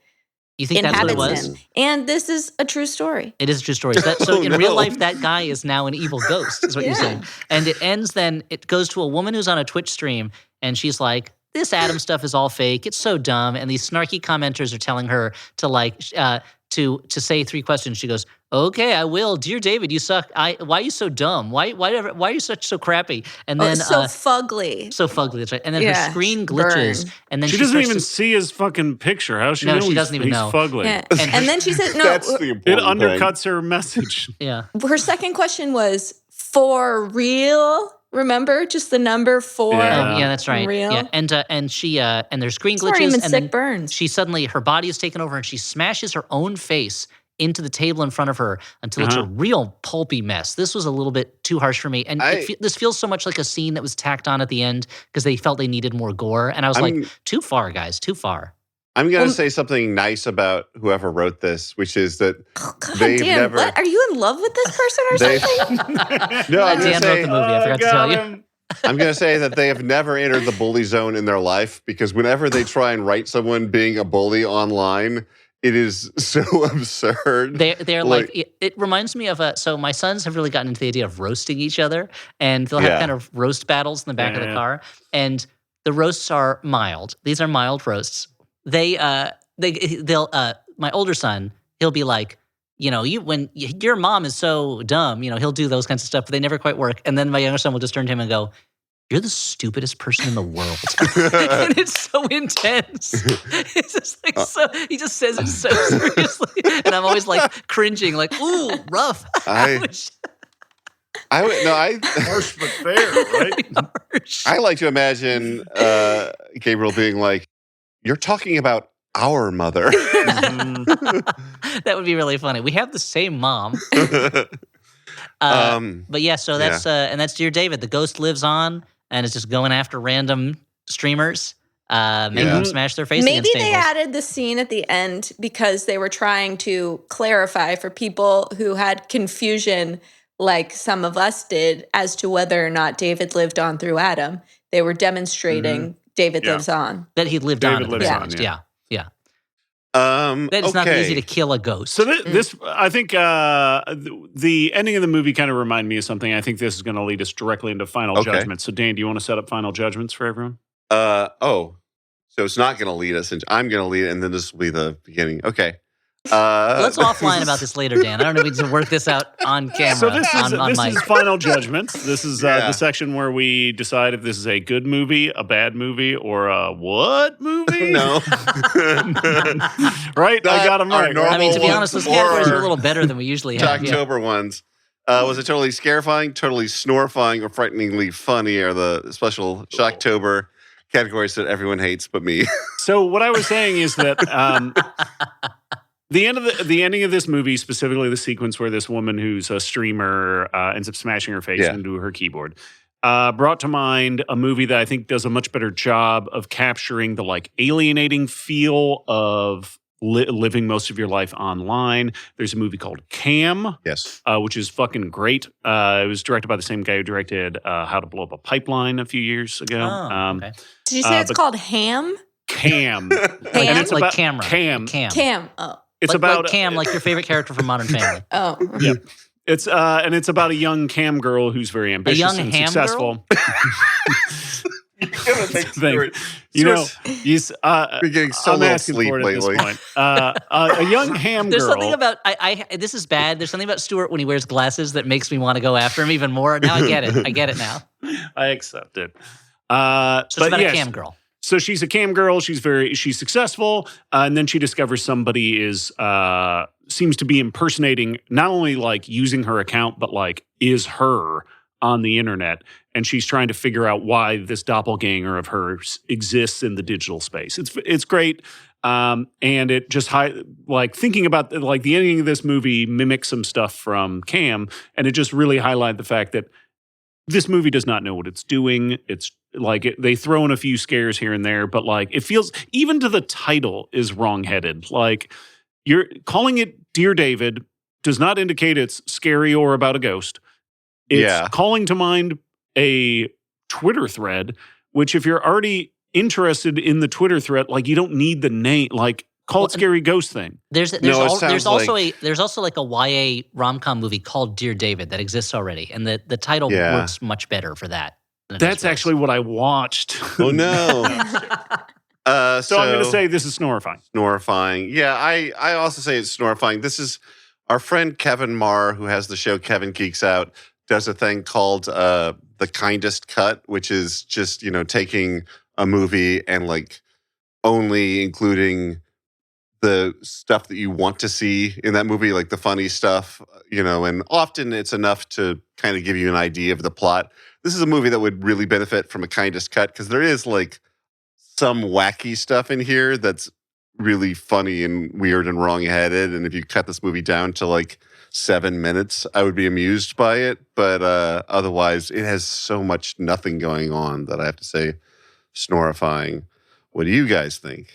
S1: You think that's what it
S4: inhabits
S1: was?
S4: him. And this is a true story.
S1: It is a true story. So in
S2: no.
S1: real life, that guy is now an evil ghost, is what you're saying. And it ends then, it goes to a woman who's on a Twitch stream, and she's like, this Adam stuff is all fake. It's so dumb. And these snarky commenters are telling her to say 3 questions. She goes, okay, I will. Dear David, you suck. Why are you so dumb? Why are you so crappy? And then
S4: so fugly.
S1: so fugly. That's right. And then
S4: Yeah,
S1: her screen glitches,
S4: burn.
S1: and then
S3: She
S1: she
S3: doesn't
S1: starts
S3: even
S1: to-
S3: see his fucking picture. How does she
S1: No,
S3: know
S1: she doesn't even
S3: he's
S1: know.
S3: fugly?
S4: Yeah. And then she said, no,
S2: That's the
S3: It
S2: important thing.
S3: undercuts her message.
S1: Yeah.
S4: her second question was, for real? Remember? Just the number 4.
S3: Yeah.
S1: Yeah, that's right.
S4: Real?
S1: Yeah, and she and there's screen
S4: These aren't
S1: glitches,
S4: even
S1: and
S4: sick
S1: then
S4: burns.
S1: she suddenly her body is taken over, and she smashes her own face into the table in front of her until it's a real pulpy mess. This was a little bit too harsh for me, and this feels so much like a scene that was tacked on at the end because they felt they needed more gore, and I was like, too far, guys, too far.
S2: I'm going to say something nice about whoever wrote this, which is that they've
S4: damn,
S2: never.
S4: what? Are you in love with this person or
S2: They-
S4: something?
S2: No, I'm going
S1: Dan
S2: to
S1: wrote
S2: say.
S1: the movie. I forgot to tell you.
S2: I'm going to say that they have never entered the bully zone in their life because whenever they try and write someone being a bully online, it is so absurd.
S1: They're like it reminds me of so my sons have really gotten into the idea of roasting each other, and they'll have kind of roast battles in the back of the car, and the roasts are mild. These are mild roasts. They'll my older son, he'll be like, when your mom is so dumb, he'll do those kinds of stuff, but they never quite work. And then my younger son will just turn to him and go, you're the stupidest person in the world. And it's so intense. It's just like he just says it so seriously. And I'm always like cringing, like, ooh, rough.
S3: Harsh but fair, right?
S2: I like to imagine Gabriel being like, you're talking about our mother.
S1: That would be really funny. We have the same mom. But yeah, so that's and that's Dear David. The ghost lives on and is just going after random streamers, making them smash their face
S4: Maybe
S1: against
S4: they
S1: tables.
S4: added the scene at the end because they were trying to clarify for people who had confusion, like some of us did, as to whether or not David lived on through Adam. They were demonstrating David lives on.
S1: That he lived
S3: David
S1: on.
S3: lives
S1: in the
S3: on,
S1: past.
S3: yeah.
S1: Yeah.
S2: That
S1: That it's not easy to kill a ghost.
S3: So this, I think, the ending of the movie kind of reminded me of something. I think this is going to lead us directly into final judgments. So, Dan, do you want to set up final judgments for everyone?
S2: So it's not going to lead us, and I'm going to lead it, and then this will be the beginning. Okay.
S1: Let's offline about this later, Dan. I don't know if we need to work this out on camera.
S3: So this
S1: on mic.
S3: is final judgments. This is the section where we decide if this is a good movie, a bad movie, or a what movie?
S2: No.
S3: Right? I got them
S2: our
S3: right.
S2: normal
S1: I mean, to be honest, those categories are a
S2: or
S1: little better than we usually have. Yeah.
S2: October ones. Was it totally scarifying, totally snorifying, or frighteningly funny? Are the special Shocktober categories that everyone hates but me?
S3: So what I was saying is that the ending of this movie, specifically the sequence where this woman who's a streamer ends up smashing her face into her keyboard, brought to mind a movie that I think does a much better job of capturing the alienating feel of living most of your life online. There's a movie called Cam,
S2: Yes.
S3: which is fucking great. It was directed by the same guy who directed How to Blow Up a Pipeline a few years ago.
S1: Okay.
S4: Did you say it's called Ham?
S3: Cam.
S4: Ham?
S3: And it's
S1: like
S3: about
S1: camera.
S3: Cam.
S4: Cam. Oh.
S3: It's
S1: like,
S3: about
S1: like Cam, like your favorite character from Modern Family.
S4: Oh.
S3: Yep. It's it's about a young Cam girl who's very ambitious
S1: young
S3: and
S1: ham
S3: successful.
S2: You're gonna make
S3: Thing. You know, he's
S2: You're getting so
S3: I'm
S2: little
S3: asking
S2: sleep
S3: for it
S2: lately.
S3: at this point. A young ham
S1: There's
S3: girl.
S1: something about I. This is bad. There's something about Stuart when he wears glasses that makes me want to go after him even more. Now I get it. I get it now.
S3: I accept it.
S1: So it's about a cam girl.
S3: So she's a cam girl. She's successful, and then she discovers somebody seems to be impersonating, not only like using her account, but like is her on the internet, and she's trying to figure out why this doppelganger of hers exists in the digital space. It's great, and it just like thinking about like the ending of this movie mimics some stuff from Cam, and it just really highlighted the fact that this movie does not know what it's doing. It's like they throw in a few scares here and there, but like it feels even to the title is wrongheaded. Like you're calling it Dear David does not indicate it's scary or about a ghost. It's calling to mind a Twitter thread, which if you're already interested in the Twitter thread, like you don't need the name, like call it Scary Ghost Thing.
S1: There's also like a YA rom-com movie called Dear David that exists already, and the title works much better for that.
S3: That's actually what I watched.
S2: Oh no.
S3: So I'm going to say this is snorifying.
S2: Snorifying. Yeah, I also say it's snorifying. This is our friend Kevin Marr, who has the show Kevin Geeks Out, does a thing called The Kindest Cut, which is just, taking a movie and like only including the stuff that you want to see in that movie, like the funny stuff, and often it's enough to kind of give you an idea of the plot. This is a movie that would really benefit from a Kindest Cut because there is like some wacky stuff in here that's really funny and weird and wrong-headed. And if you cut this movie down to like 7 minutes, I would be amused by it. But otherwise, it has so much nothing going on that I have to say snorifying. What do you guys think?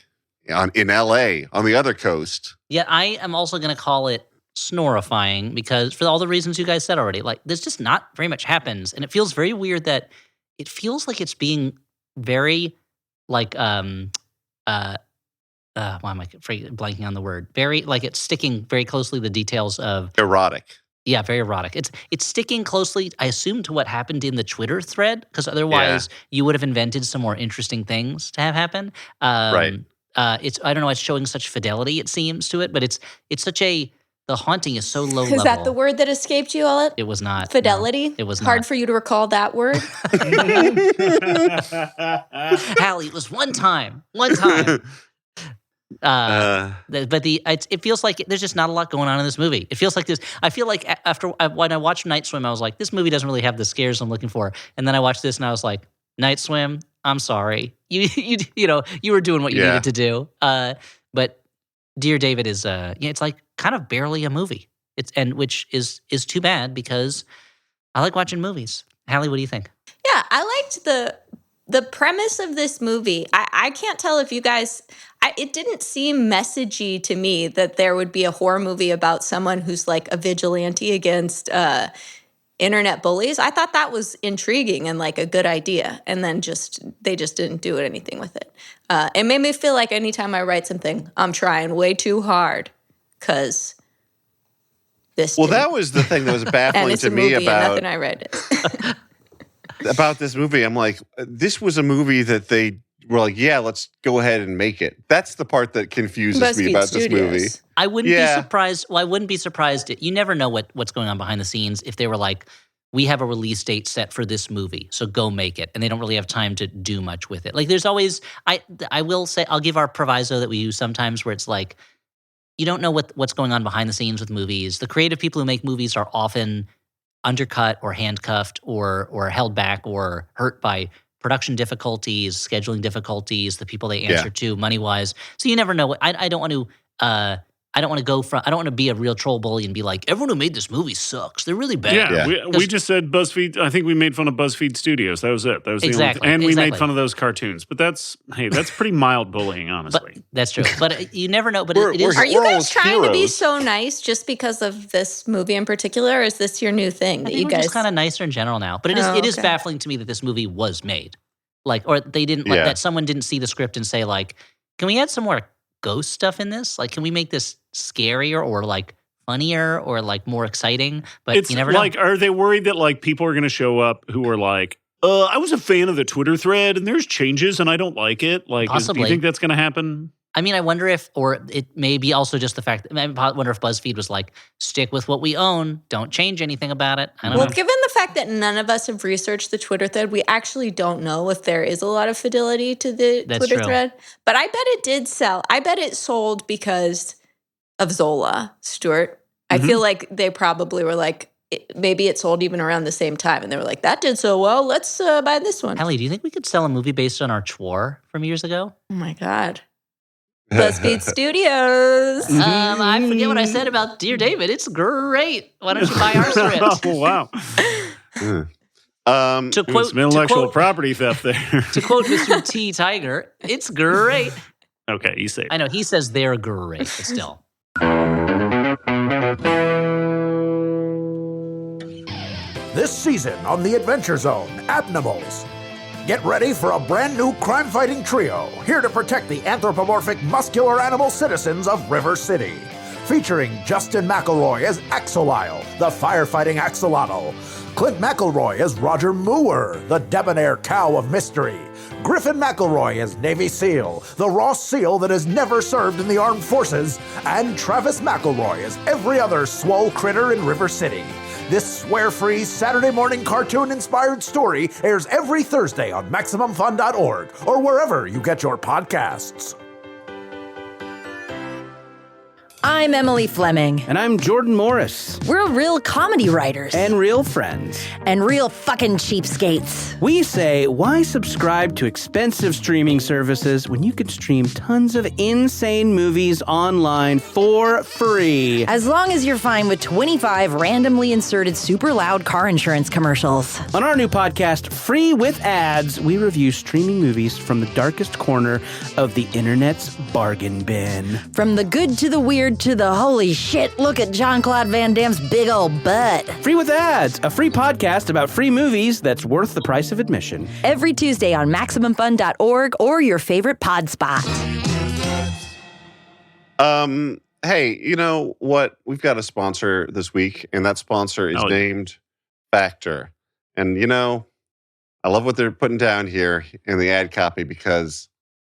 S2: In LA, on the other coast.
S1: Yeah, I am also going to call it snorifying because for all the reasons you guys said already, like there's just not very much happens. And it feels very weird that it feels like it's being very like, why am I blanking on the word? Very, like it's sticking very closely to the details of.
S2: Erotic.
S1: Yeah, very erotic. It's sticking closely, I assume, to what happened in the Twitter thread because otherwise you would have invented some more interesting things to have happen.
S2: Right.
S1: I don't know. It's showing such fidelity, it seems, to it, but it's such a the haunting is so low level.
S4: Is that the word that escaped you, Ellett?
S1: It was not
S4: fidelity.
S1: No, it was
S4: hard
S1: not.
S4: For you to recall that word.
S1: Hallie, it was one time. It feels like there's just not a lot going on in this movie. It feels like this. I feel like when I watched Night Swim, I was like, this movie doesn't really have the scares I'm looking for. And then I watched this, and I was like, Night Swim, I'm sorry, you were doing what you needed to do. But Dear David is it's like kind of barely a movie. Which is too bad because I like watching movies. Hallie, what do you think?
S4: Yeah, I liked the premise of this movie. I can't tell if you guys. It didn't seem messagey to me that there would be a horror movie about someone who's like a vigilante against internet bullies. I thought that was intriguing and like a good idea, and then they just didn't do anything with it. It made me feel like anytime I write something, I'm trying way too hard because this.
S2: Well, that was the thing that was baffling to me about
S4: nothing I read it.
S2: about this movie. I'm like, this was a movie that they were like, yeah, let's go ahead and make it. That's the part that confuses me about this movie.
S1: I wouldn't be surprised. Well, I wouldn't be surprised. You never know what's going on behind the scenes. If they were like, we have a release date set for this movie, so go make it. And they don't really have time to do much with it. Like there's always, I will say, I'll give our proviso that we use sometimes where it's like, you don't know what's going on behind the scenes with movies. The creative people who make movies are often undercut or handcuffed or held back or hurt by production difficulties, scheduling difficulties, the people they answer to money-wise. So you never know. I don't want to I don't want to be a real troll bully and be like, everyone who made this movie sucks. They're really bad.
S3: Yeah. We just said BuzzFeed. I think we made fun of BuzzFeed Studios. That was it. That was the
S1: Exactly.
S3: only and we made fun of those cartoons. But that's pretty mild bullying, honestly.
S1: But that's true. But you never know. But it is.
S4: Are you guys trying to be
S2: heroes.
S4: so nice just because of this movie in particular, or is this your new thing
S1: I
S4: that
S1: think
S4: you
S1: we're
S4: guys?
S1: just kind of nicer in general now. But it is baffling to me that this movie was made. Like, or they didn't like that. Someone didn't see the script and say like, can we add some more ghost stuff in this? Like, can we make this scarier or like funnier or like more exciting? But
S3: it's
S1: you never know.
S3: like, are they worried that like people are going to show up who are like, I was a fan of the Twitter thread and there's changes and I don't like it. Like, do
S1: Possibly.
S3: you think that's going to happen?
S1: I mean, I wonder if, or it may be also just the fact, I wonder if BuzzFeed was like, stick with what we own, don't change anything about it. I don't know.
S4: Given the fact that none of us have researched the Twitter thread, we actually don't know if there is a lot of fidelity to the Twitter thread. But I bet it did sell. I bet it sold because of Zola, Stuart. I feel like they probably were like, maybe it sold even around the same time. And they were like, that did so well, let's buy this one.
S1: Hallie, do you think we could sell a movie based on our chore from years ago?
S4: Oh my God. BuzzFeed Studios.
S1: I forget what I said about Dear David. It's great. Why don't you buy our script?
S3: Oh, wow.
S1: To quote,
S3: some intellectual property theft there.
S1: To quote Mr. T. Tiger, it's great.
S3: Okay, you say.
S1: I know, he says they're great, but still.
S5: This season on The Adventure Zone, Abnormals. Get ready for a brand new crime-fighting trio, here to protect the anthropomorphic muscular animal citizens of River City. Featuring Justin McElroy as Axolile, the firefighting axolotl. Clint McElroy as Roger Moore, the debonair cow of mystery. Griffin McElroy as Navy SEAL, the raw seal that has never served in the armed forces. And Travis McElroy as every other swole critter in River City. This swear-free Saturday morning cartoon-inspired story airs every Thursday on MaximumFun.org or wherever you get your podcasts.
S6: I'm Emily Fleming.
S7: And I'm Jordan Morris.
S6: We're real comedy writers.
S7: And real friends.
S6: And real fucking cheapskates.
S7: We say, why subscribe to expensive streaming services when you could stream tons of insane movies online for free?
S6: As long as you're fine with 25 randomly inserted super loud car insurance commercials.
S7: On our new podcast, Free with Ads, we review streaming movies from the darkest corner of the internet's bargain bin.
S6: From the good to the weird to the holy shit, look at Jean-Claude Van Damme's big old butt.
S7: Free with Ads, a free podcast about free movies that's worth the price of admission.
S6: Every Tuesday on MaximumFun.org or your favorite pod spot.
S2: Hey, you know what? We've got a sponsor this week, and that sponsor is named Factor. And, you know, I love what they're putting down here in the ad copy because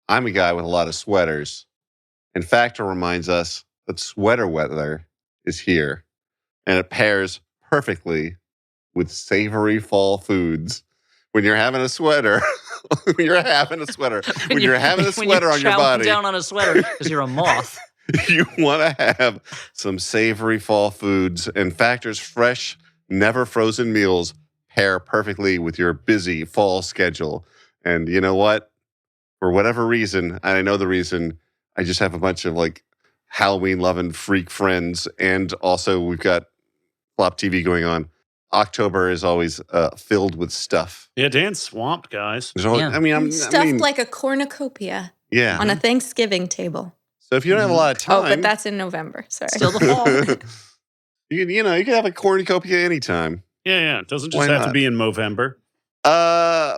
S2: I'm a guy with a lot of sweaters. And Factor reminds us that sweater weather is here, and it pairs perfectly with savory fall foods. When you're having a sweater, when you're having a sweater on your body,
S1: down on a sweater because you're a moth.
S2: You want to have some savory fall foods, and Factor's fresh, never frozen meals pair perfectly with your busy fall schedule. And you know what? For whatever reason, and I know the reason, I just have a bunch of like Halloween-loving freak friends, and also we've got Flop TV going on. October is always filled with stuff.
S3: Yeah, Dan's swamped, guys.
S2: Always,
S1: Yeah.
S2: I mean,
S4: Stuffed like a cornucopia on a Thanksgiving table.
S2: So if you don't have a lot of time,
S4: Oh, but that's in November. Sorry.
S1: Still the fall.
S2: you can have a cornucopia anytime.
S3: Yeah. It doesn't just
S2: Why
S3: have to
S2: not?
S3: be in Movember.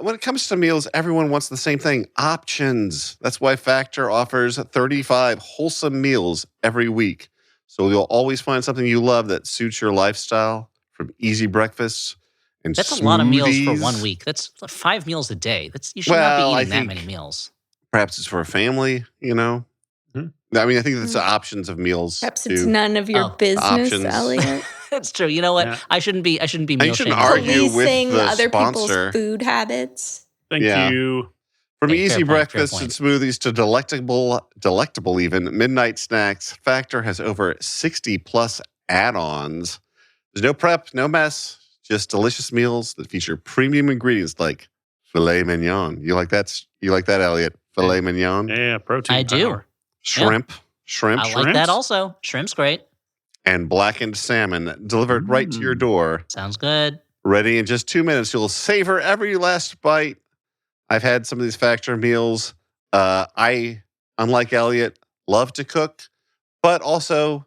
S2: When it comes to meals, everyone wants the same thing: options. That's why Factor offers 35 wholesome meals every week. So you'll always find something you love that suits your lifestyle, from easy breakfasts and
S1: That's
S2: smoothies.
S1: a lot of meals for 1 week. That's 5 meals a day. You should not
S2: Well,
S1: be
S2: I
S1: eating that
S2: think-
S1: many meals.
S2: Perhaps it's for a family, you know? I mean, I think that's the options of meals.
S4: Perhaps
S2: too.
S4: it's none of your business,
S2: options.
S4: Elliot.
S1: That's true. You know what?
S3: Yeah.
S1: I shouldn't be
S2: And
S1: meal
S2: you shouldn't
S1: shaming.
S2: argue with
S4: Policing
S2: the
S4: other
S2: sponsor.
S4: people's food habits.
S3: Thank
S2: Yeah.
S3: you.
S2: From
S1: Okay,
S2: easy
S1: fair point,
S2: breakfasts
S1: fair
S2: and smoothies to delectable even midnight snacks, Factor has over 60 plus add-ons. There's no prep, no mess, just delicious meals that feature premium ingredients like filet mignon. You like that? You like that, Elliot? Filet mignon,
S3: Yeah, protein.
S1: I do.
S3: power.
S2: shrimp, shrimp.
S1: I like that also. Shrimp's great.
S2: And blackened salmon delivered right to your door.
S1: Sounds good.
S2: Ready in just 2 minutes. You'll savor every last bite. I've had some of these factor meals. I, unlike Elliot, love to cook, but also,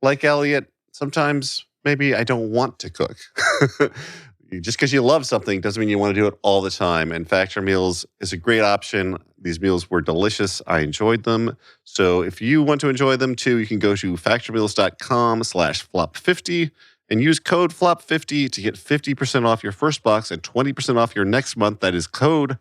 S2: like Elliot, sometimes maybe I don't want to cook. Just because you love something doesn't mean you want to do it all the time. And Factor Meals is a great option. These meals were delicious. I enjoyed them. So if you want to enjoy them too, you can go to factormeals.com/flop50 and use code FLOP50 to get 50% off your first box and 20% off your next month. That is code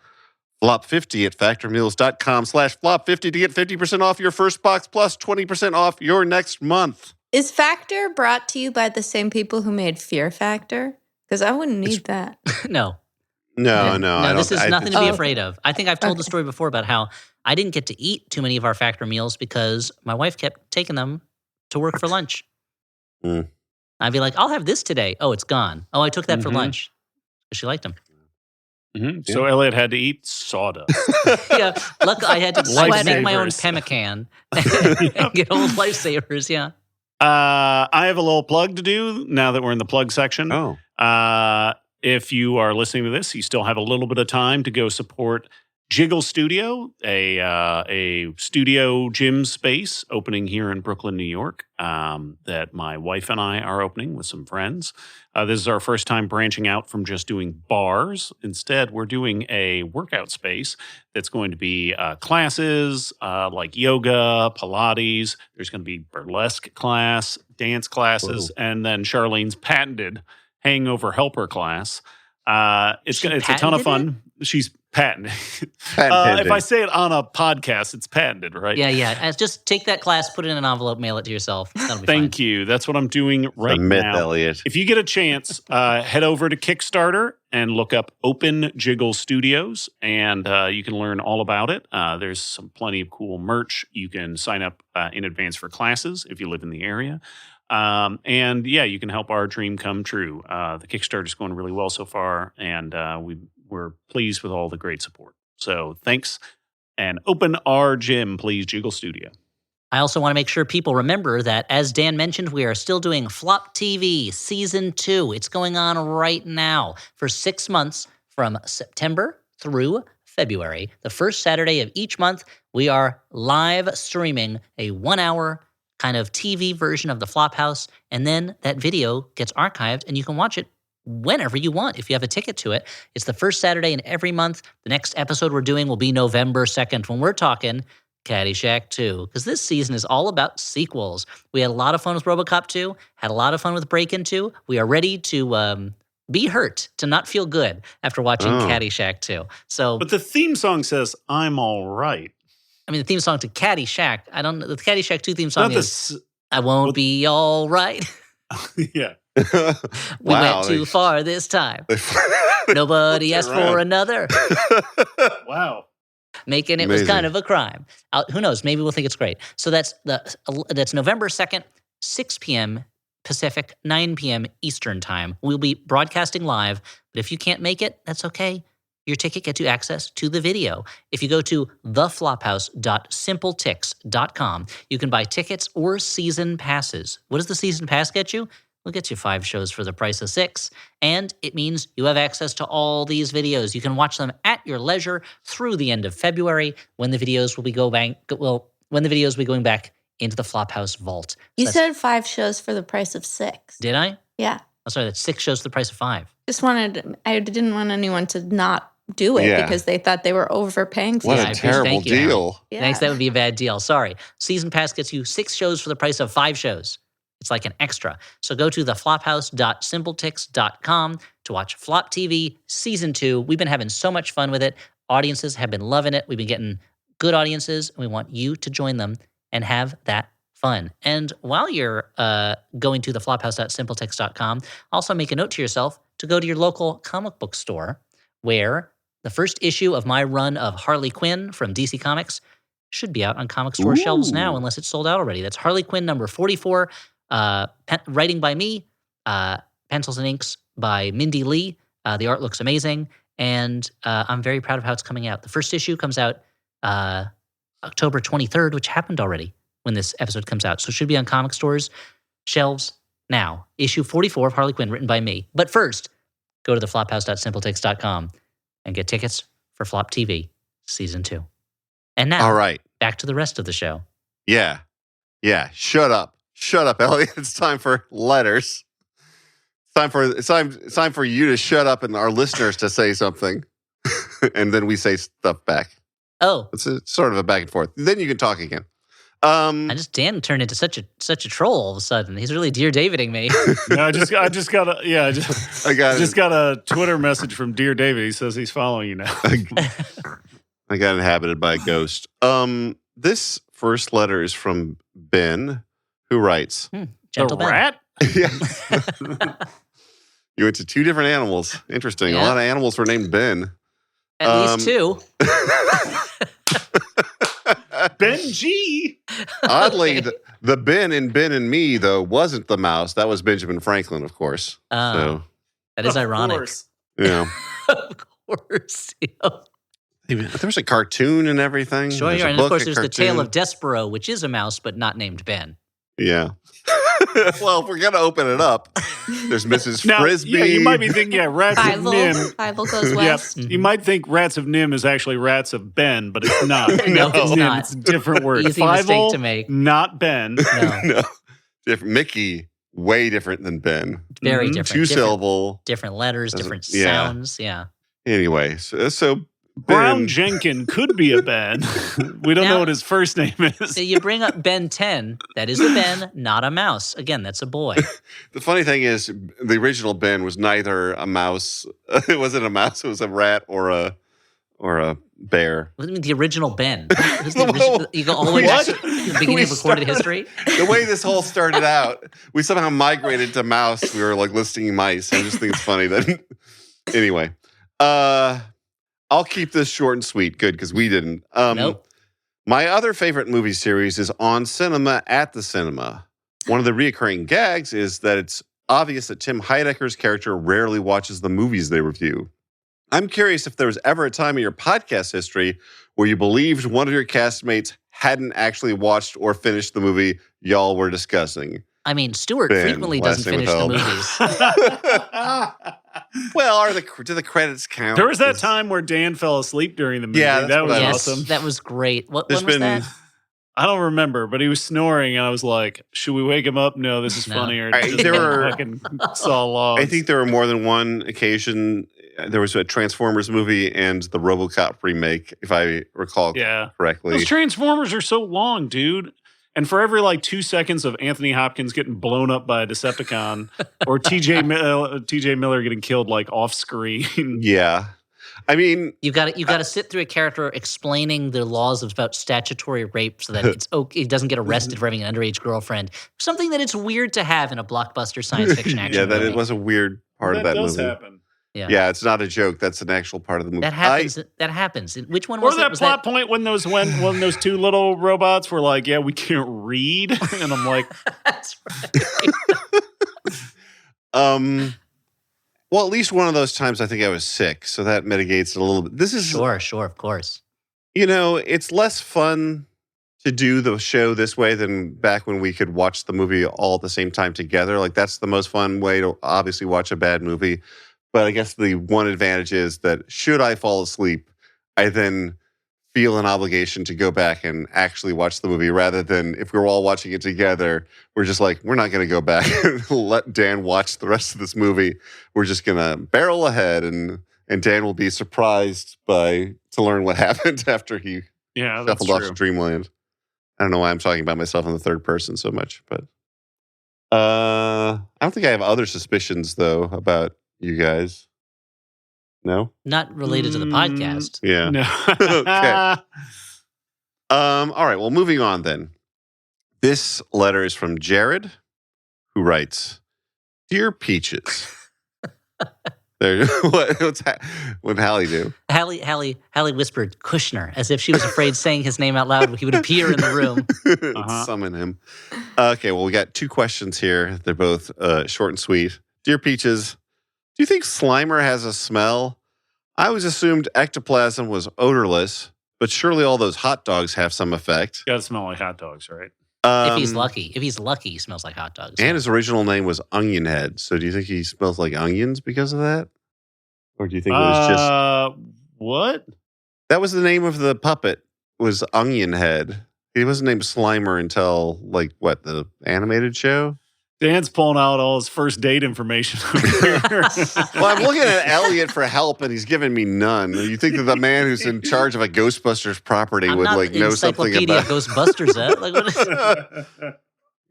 S2: FLOP50 at factormeals.com/flop50 to get 50% off your first box plus 20% off your next month.
S4: Is Factor brought to you by the same people who made Fear Factor? Because I wouldn't need that.
S1: No.
S2: No.
S1: This is nothing to be afraid of. I think I've told the story before about how I didn't get to eat too many of our Factor meals because my wife kept taking them to work for lunch.
S2: Mm.
S1: I'd be like, I'll have this today. Oh, it's gone. Oh, I took that for lunch. She liked them.
S3: Mm-hmm. Yeah. So Elliot had to eat sawdust.
S1: Yeah. Luckily, I had to make my own pemmican and get old lifesavers. Yeah.
S3: I have a little plug to do now that we're in the plug section.
S2: Oh.
S3: If you are listening to this, you still have a little bit of time to go support Jiggle Studio, a studio gym space opening here in Brooklyn, New York, that my wife and I are opening with some friends. This is our first time branching out from just doing bars. Instead, we're doing a workout space that's going to be classes like yoga, Pilates. There's going to be burlesque class, dance classes, and then Charlene's patented hangover helper class. It's a ton of fun. She's patented. If I say it on a podcast, it's patented, right?
S1: Yeah. Just take that class, put it in an envelope, mail it to yourself. That'll be
S3: Thank you. That's what I'm doing right now.
S2: Elliot.
S3: If you get a chance, head over to Kickstarter and look up Open Jiggle Studios, and you can learn all about it. There's plenty of cool merch. You can sign up in advance for classes if you live in the area. And you can help our dream come true. The Kickstarter is going really well so far, and we're pleased with all the great support. So thanks, and open our gym, please, Jiggle Studio.
S1: I also want to make sure people remember that, as Dan mentioned, we are still doing Flop TV Season 2. It's going on right now for 6 months from September through February. The first Saturday of each month, we are live streaming a 1-hour kind of TV version of the Flophouse, and then that video gets archived and you can watch it whenever you want if you have a ticket to it. It's the first Saturday in every month. The next episode we're doing will be November 2nd when we're talking Caddyshack 2, because this season is all about sequels. We had a lot of fun with RoboCop 2, had a lot of fun with Break-In 2. We are ready to be hurt, to not feel good after watching Caddyshack 2.
S3: But the theme song says, "I'm all right."
S1: I mean, the theme song to Caddyshack, I don't know. The Caddyshack 2 theme song is, I won't be all right.
S3: Yeah.
S1: We went too far this time. Nobody asked for another.
S3: Wow.
S1: Making it was kind of a crime. Who knows? Maybe we'll think it's great. So that's November 2nd, 6 p.m. Pacific, 9 p.m. Eastern time. We'll be broadcasting live, but if you can't make it, that's okay. Your ticket gets you access to the video. If you go to theflophouse.simpletix.com, you can buy tickets or season passes. What does the season pass get you? We'll get you 5 shows for the price of 6, and it means you have access to all these videos. You can watch them at your leisure through the end of February when the videos will be going back into the Flophouse vault.
S4: You said 5 shows for the price of 6.
S1: Did I?
S4: Yeah.
S1: I'm sorry, that's 6 shows for the price of 5.
S4: I didn't want anyone to not do it because they thought they were overpaying for
S2: it.
S4: it.
S2: What a terrible deal.
S1: Yeah. Thanks, that would be a bad deal. Sorry. Season Pass gets you 6 shows for the price of 5 shows. It's like an extra. So go to theflophouse.simpletix.com to watch Flop TV Season 2. We've been having so much fun with it. Audiences have been loving it. We've been getting good audiences, and we want you to join them and have that fun. And while you're going to theflophouse.simpletix.com, also make a note to yourself to go to your local comic book store, where the first issue of my run of Harley Quinn from DC Comics should be out on comic store shelves now, unless it's sold out already. That's Harley Quinn number 44, writing by me, pencils and inks by Mindy Lee. The art looks amazing, and I'm very proud of how it's coming out. The first issue comes out October 23rd, which happened already. when this episode comes out. So it should be on comic stores shelves now. Issue 44 of Harley Quinn, written by me. But first, go to theflophouse.simpletix.com and get tickets for Flop TV Season 2. And now,
S2: all right,
S1: back to the rest of the show.
S2: Yeah. Shut up, Elliot. It's time for letters. It's time for you to shut up and our listeners to say something, and then we say stuff back.
S1: Oh,
S2: It's sort of a back and forth. Then you can talk again.
S1: Dan turned into such a troll all of a sudden. He's really Dear Daviding me.
S3: No, I just got a Twitter message from Dear David. He says he's following you now.
S2: I got inhabited by a ghost. This first letter is from Ben, who writes,
S1: Gentle
S3: the
S1: Ben.
S3: rat?
S2: Yeah. You went to two different animals. Interesting.
S1: Yeah.
S2: A lot of animals were named Ben.
S1: At least two.
S3: Ben G.
S2: Oddly, the Ben in Ben and Me, though, wasn't the mouse. That was Benjamin Franklin, of course.
S1: That is ironic.
S3: Course.
S2: Yeah.
S1: Of course.
S2: There was a cartoon and everything.
S1: Sure,
S2: There's a
S1: and
S2: book,
S1: of course
S2: a
S1: there's the Tale
S2: cartoon.
S1: of Despero, which is a mouse, but not named Ben.
S2: Yeah. Well, if we're going to open it up, there's Mrs.
S3: Now,
S2: Frisbee.
S3: yeah, you might be thinking, rats of Nim.
S4: Bible goes
S3: Yep.
S4: west.
S3: You might think rats of Nim is actually rats of Ben, but it's not.
S1: No, it's
S3: Nim,
S1: not.
S3: It's a different word.
S1: Easy mistake
S3: Fievel,
S1: to make.
S3: not Ben.
S1: No,
S2: No. Different. Mickey, way different than Ben.
S1: very
S3: Mhm.
S1: different.
S2: Two syllable.
S1: Different letters,
S2: Doesn't-
S1: different
S2: yeah.
S1: sounds. Yeah.
S2: Anyway, so
S3: Brown
S2: Ben,
S3: Jenkin could be a Ben. We don't
S1: Now-
S3: know what his first name is.
S1: So you bring up Ben 10. That is a Ben, not a mouse. Again, that's a boy.
S2: the funny thing is, the original Ben was neither a mouse. It wasn't a mouse. It was a rat or a bear.
S1: What do you mean the original Ben? Who's the original, you go all the way back to the beginning of recorded history?
S2: The way this whole started out, we somehow migrated to mouse. We were like listing mice. I just think it's funny that. Anyway, I'll keep this short and sweet. Good, because we didn't.
S1: Nope.
S2: My other favorite movie series is On Cinema at the Cinema. One of the reoccurring gags is that it's obvious that Tim Heidecker's character rarely watches the movies they review. I'm curious if there was ever a time in your podcast history where you believed one of your castmates hadn't actually watched or finished the movie y'all were discussing.
S1: I mean, Stuart
S2: Ben,
S1: frequently
S2: last
S1: doesn't
S2: name
S1: finish the
S2: withheld.
S1: movies.
S2: Well, do the credits count?
S3: There was that time where Dan fell asleep during the movie.
S2: Yeah, that's
S3: that
S2: what
S3: was
S2: I
S1: Yes,
S3: awesome.
S1: that was great. What
S2: There's
S1: when was
S2: been-
S1: that?
S3: I don't remember, but he was snoring, and I was like, "Should we wake him up? No, this is
S1: No.
S3: funnier."
S2: There were-
S3: fucking saw logs.
S2: I think there were more than one occasion. There was a Transformers movie and the RoboCop remake, if I recall
S3: yeah.
S2: correctly.
S3: Those Transformers are so long, dude. And for every 2 seconds of Anthony Hopkins getting blown up by a Decepticon or TJ Miller getting killed off screen.
S2: Yeah. I mean,
S1: You got to sit through a character explaining the laws about statutory rape so that it's okay. He doesn't get arrested for having an underage girlfriend. Something that it's weird to have in a blockbuster science fiction action
S2: yeah, that
S1: movie.
S2: it was a weird part of that
S3: does
S2: movie.
S3: happen.
S2: Yeah, it's not a joke. That's an actual part of the movie.
S1: That happens. That happens. Which one
S3: Or
S1: was
S3: that
S1: Was
S3: plot point when those two little robots were like, "Yeah, we can't read," and I'm like,
S1: That's right.
S2: Well, at least one of those times I think I was sick, so that mitigates it a little bit. This is,
S1: Sure, of course.
S2: it's less fun to do the show this way than back when we could watch the movie all at the same time together. Like, that's the most fun way to obviously watch a bad movie. But I guess the one advantage is that should I fall asleep, I then feel an obligation to go back and actually watch the movie rather than if we're all watching it together, we're just like, we're not going to go back and let Dan watch the rest of this movie. We're just going to barrel ahead and Dan will be surprised to learn what happened after he
S3: "Yeah, that's
S2: shuffled off
S3: true."
S2: to Dreamland. I don't know why I'm talking about myself in the third person so much, but I don't think I have other suspicions though about you guys. No?
S1: Not related to the podcast.
S2: Yeah.
S3: No.
S2: Okay. All right. Well, moving on then. This letter is from Jared, who writes, "Dear Peaches." What's Hallie do?
S1: Hallie whispered Kushner as if she was afraid saying his name out loud he would appear in the room.
S2: Summon him. Okay. Well, we got two questions here. They're both short and sweet. Dear Peaches, do you think Slimer has a smell? I always assumed ectoplasm was odorless, but surely all those hot dogs have some effect.
S3: Gotta smell like hot dogs, right?
S1: If he's lucky. If he's lucky, he smells like hot dogs.
S2: And his original name was Onion Head. So do you think he smells like onions because of that? Or do you think it was just...
S3: What?
S2: That was the name of the puppet, was Onion Head. He wasn't named Slimer until, the animated show?
S3: Dan's pulling out all his first date information over here.
S2: Well, I'm looking at Elliot for help, and he's giving me none. You think that the man who's in charge of a Ghostbusters property would know something about
S1: Ghostbusters? What is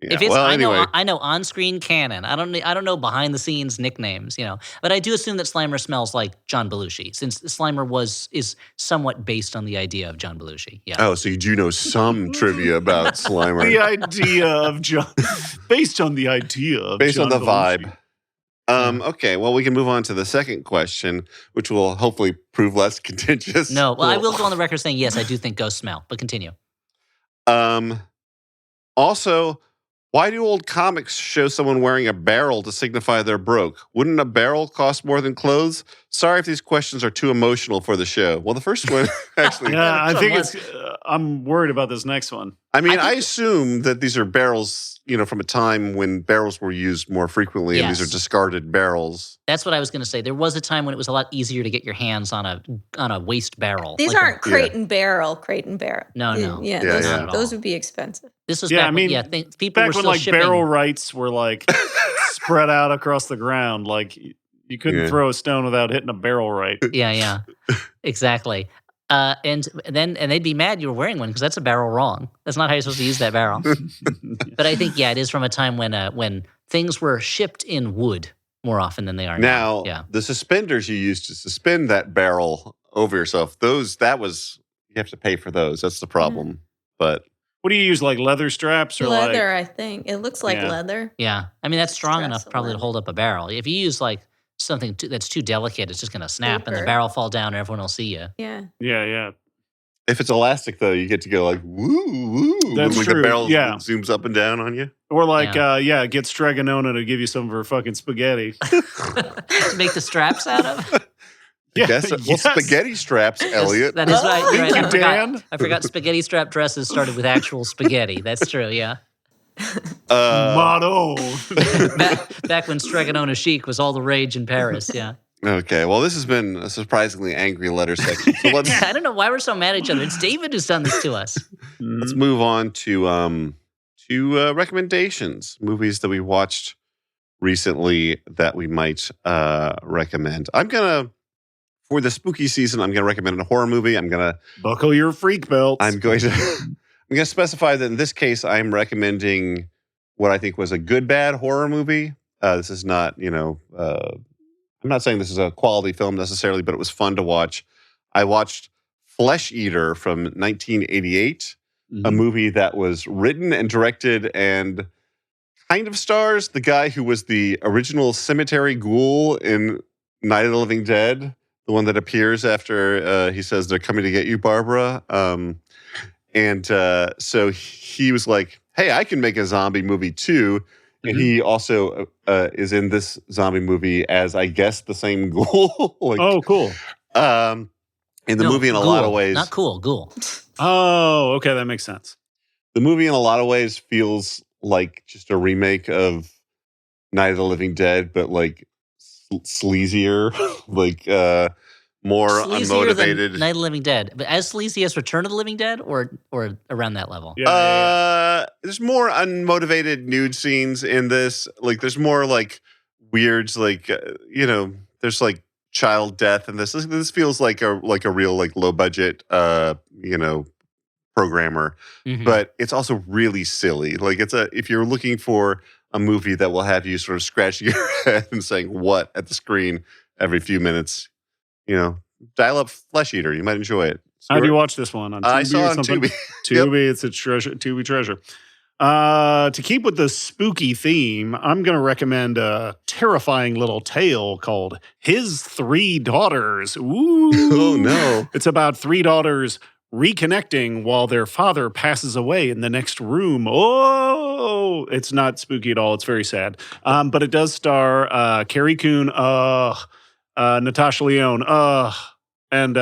S2: Yeah,
S1: if it's,
S2: anyway.
S1: I know on-screen canon. I don't know behind-the-scenes nicknames, But I do assume that Slimer smells like John Belushi, since Slimer is somewhat based on the idea of John Belushi. Yeah.
S2: Oh, so you do know some trivia about Slimer.
S3: The idea of John, based on the idea of
S2: based
S3: John
S2: on the
S3: Belushi.
S2: vibe. Okay, well, we can move on to the second question, which will hopefully prove less contentious.
S1: No, well, I will go on the record saying, yes, I do think ghosts smell, but continue.
S2: Also, why do old comics show someone wearing a barrel to signify they're broke? Wouldn't a barrel cost more than clothes? Sorry if these questions are too emotional for the show. Well, the first one, actually.
S3: Yeah, I think it's... I'm worried about this next one.
S2: I mean, I assume that these are barrels, from a time when barrels were used more frequently, and these are discarded barrels.
S1: That's what I was going to say. There was a time when it was a lot easier to get your hands on a waste barrel.
S4: These aren't crate and barrel.
S1: No.
S4: Yeah, those would be expensive.
S1: This was
S3: back
S1: people were
S3: when
S1: still shipping.
S3: barrel rights were spread out across the ground. You couldn't throw a stone without hitting a barrel right.
S1: Yeah, exactly. And they'd be mad you were wearing one because that's a barrel wrong. That's not how you're supposed to use that barrel. But I think it is from a time when things were shipped in wood more often than they are now.
S2: Now, the suspenders you used to suspend that barrel over yourself, you have to pay for those. That's the problem. But
S3: what do you use, leather straps or
S4: leather? I think it looks like leather.
S1: Yeah, I mean that's strong enough probably
S4: leather.
S1: to hold up a barrel. If you use something that's too delicate, it's just going to snap and the barrel fall down and everyone will see you.
S4: Yeah.
S3: Yeah.
S2: if it's elastic, though, you get to go woo, woo.
S3: That's
S2: when
S3: true.
S2: the barrel
S3: Yeah.
S2: zooms up and down on you.
S3: Or get Stregonona to give you some of her fucking spaghetti.
S1: To make the straps out of?
S2: Yes. Well, spaghetti straps, Elliot.
S1: That is right.
S3: Thank you, Dan.
S1: I forgot spaghetti strap dresses started with actual spaghetti. That's true, yeah.
S3: Motto.
S1: Back when Stregonona chic was all the rage in Paris, yeah.
S2: Okay, well, this has been a surprisingly angry letter section. So
S1: I don't know why we're so mad at each other. It's David who's done this to us.
S2: Let's move on to recommendations, movies that we watched recently that we might recommend. For the spooky season, I'm going to recommend a horror movie.
S3: Buckle your freak belts.
S2: I'm going to specify that in this case, I'm recommending what I think was a good, bad horror movie. This is not, I'm not saying this is a quality film necessarily, but it was fun to watch. I watched Flesh Eater from 1988, a movie that was written and directed and kind of stars the guy who was the original cemetery ghoul in Night of the Living Dead, the one that appears after he says, "They're coming to get you, Barbara." So he was like, "Hey, I can make a zombie movie too." And he also is in this zombie movie as, I guess, the same ghoul.
S3: Oh, cool.
S2: In the movie, in a lot of ways.
S1: Not cool, ghoul.
S3: Oh, okay. That makes sense.
S2: The movie, in a lot of ways, feels like just a remake of Night of the Living Dead, but sleazier, more
S1: Sleazier
S2: unmotivated.
S1: than Night of the Living Dead. But as sleazy as Return of the Living Dead or around that level?
S3: Yeah.
S2: There's more unmotivated nude scenes in this. There's more weirds, there's child death in this. This feels like a real low budget programmer.
S1: Mm-hmm.
S2: But it's also really silly. If you're looking for a movie that will have you sort of scratching your head and saying "what" at the screen every few minutes, dial up Flesh Eater. You might enjoy it.
S3: How do you watch this one? On Tubi
S2: I saw
S3: or
S2: it on
S3: something?
S2: Tubi.
S3: Tubi, it's a treasure. Tubi treasure. To keep with the spooky theme, I'm going to recommend a terrifying little tale called His Three Daughters. Ooh.
S2: Oh, no.
S3: It's about three daughters reconnecting while their father passes away in the next room. Oh, it's not spooky at all. It's very sad. But it does star Carrie Coon, Natasha Lyonne, and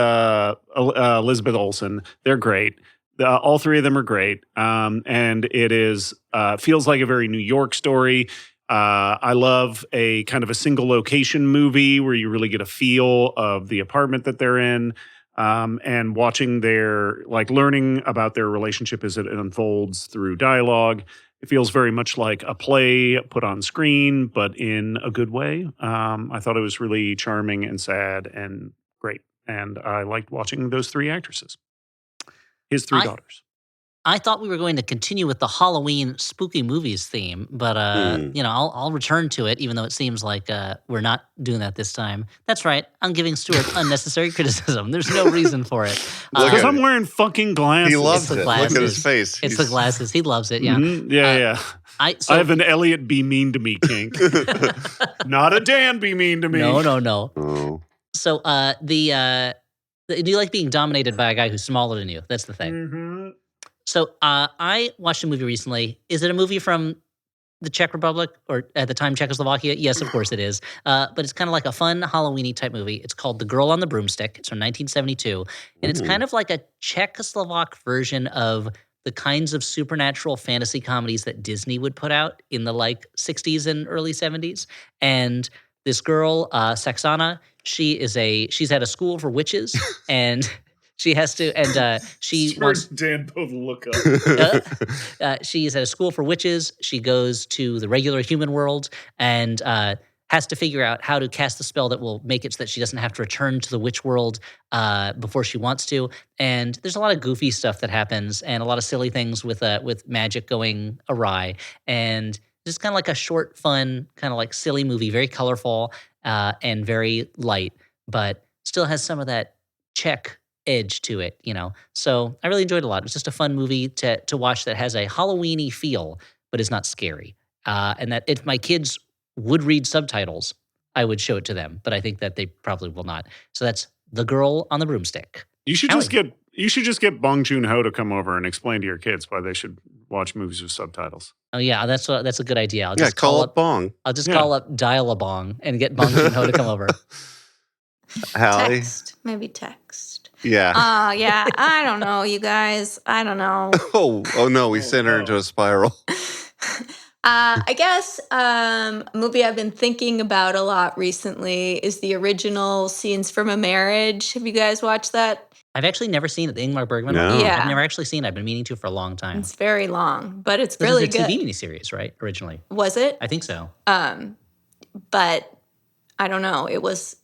S3: Elizabeth Olsen. They're great. All three of them are great. And it is feels like a very New York story. I love a kind of a single location movie where you really get a feel of the apartment that they're in. And watching learning about their relationship as it unfolds through dialogue. It feels very much like a play put on screen, but in a good way. I thought it was really charming and sad and great. And I liked watching those three actresses. His three daughters.
S1: I thought we were going to continue with the Halloween spooky movies theme, but I'll return to it, even though it seems like we're not doing that this time. That's right. I'm giving Stuart unnecessary criticism. There's no reason for it.
S3: Because I'm wearing fucking glasses.
S2: He loves it. Look at his face.
S1: It's the glasses. He loves it. Yeah.
S3: Mm-hmm. Yeah. I have an Elliot be mean to me kink. Not a Dan be mean to me.
S1: No.
S2: Oh.
S1: So do you like being dominated by a guy who's smaller than you? That's the thing.
S3: Mm-hmm.
S1: So I watched a movie recently. Is it a movie from the Czech Republic or at the time Czechoslovakia? Yes, of course it is. But it's kind of like a fun Halloween-y type movie. It's called The Girl on the Broomstick. It's from 1972. And it's kind of like a Czechoslovak version of the kinds of supernatural fantasy comedies that Disney would put out in the 60s and early 70s. And this girl, Saxana, she's at a school for witches and she has to, and she wants
S3: Dan both look up.
S1: She's at a school for witches. She goes to the regular human world and has to figure out how to cast the spell that will make it so that she doesn't have to return to the witch world before she wants to. And there's a lot of goofy stuff that happens and a lot of silly things with magic going awry. And just kind of like a short, fun, kind of like silly movie, very colorful and very light, but still has some of that Czech edge to it, So I really enjoyed it a lot. It was just a fun movie to watch that has a Halloween-y feel, but is not scary. And that if my kids would read subtitles, I would show it to them, but I think that they probably will not. So that's The Girl on the Broomstick.
S3: You should just get Bong Joon-ho to come over and explain to your kids why they should watch movies with subtitles.
S1: Oh yeah, that's a good idea. I'll
S2: just call up Bong.
S1: I'll just call up Dial-a-Bong and get Bong Joon-ho to come over.
S2: Hallie?
S4: Maybe text.
S2: Yeah.
S4: Yeah. I don't know, you guys. I don't know.
S2: Oh no, we sent her into a spiral.
S4: I guess a movie I've been thinking about a lot recently is the original Scenes from a Marriage. Have you guys watched that?
S1: I've actually never seen it, the Ingmar Bergman
S2: No.
S1: one.
S4: Yeah.
S1: I've never actually seen it. I've been meaning to for a long time.
S4: It's very long, but it's
S1: This
S4: really
S1: is a
S4: good.
S1: TV miniseries, right? Originally.
S4: Was it?
S1: I think so.
S4: But I don't know. It was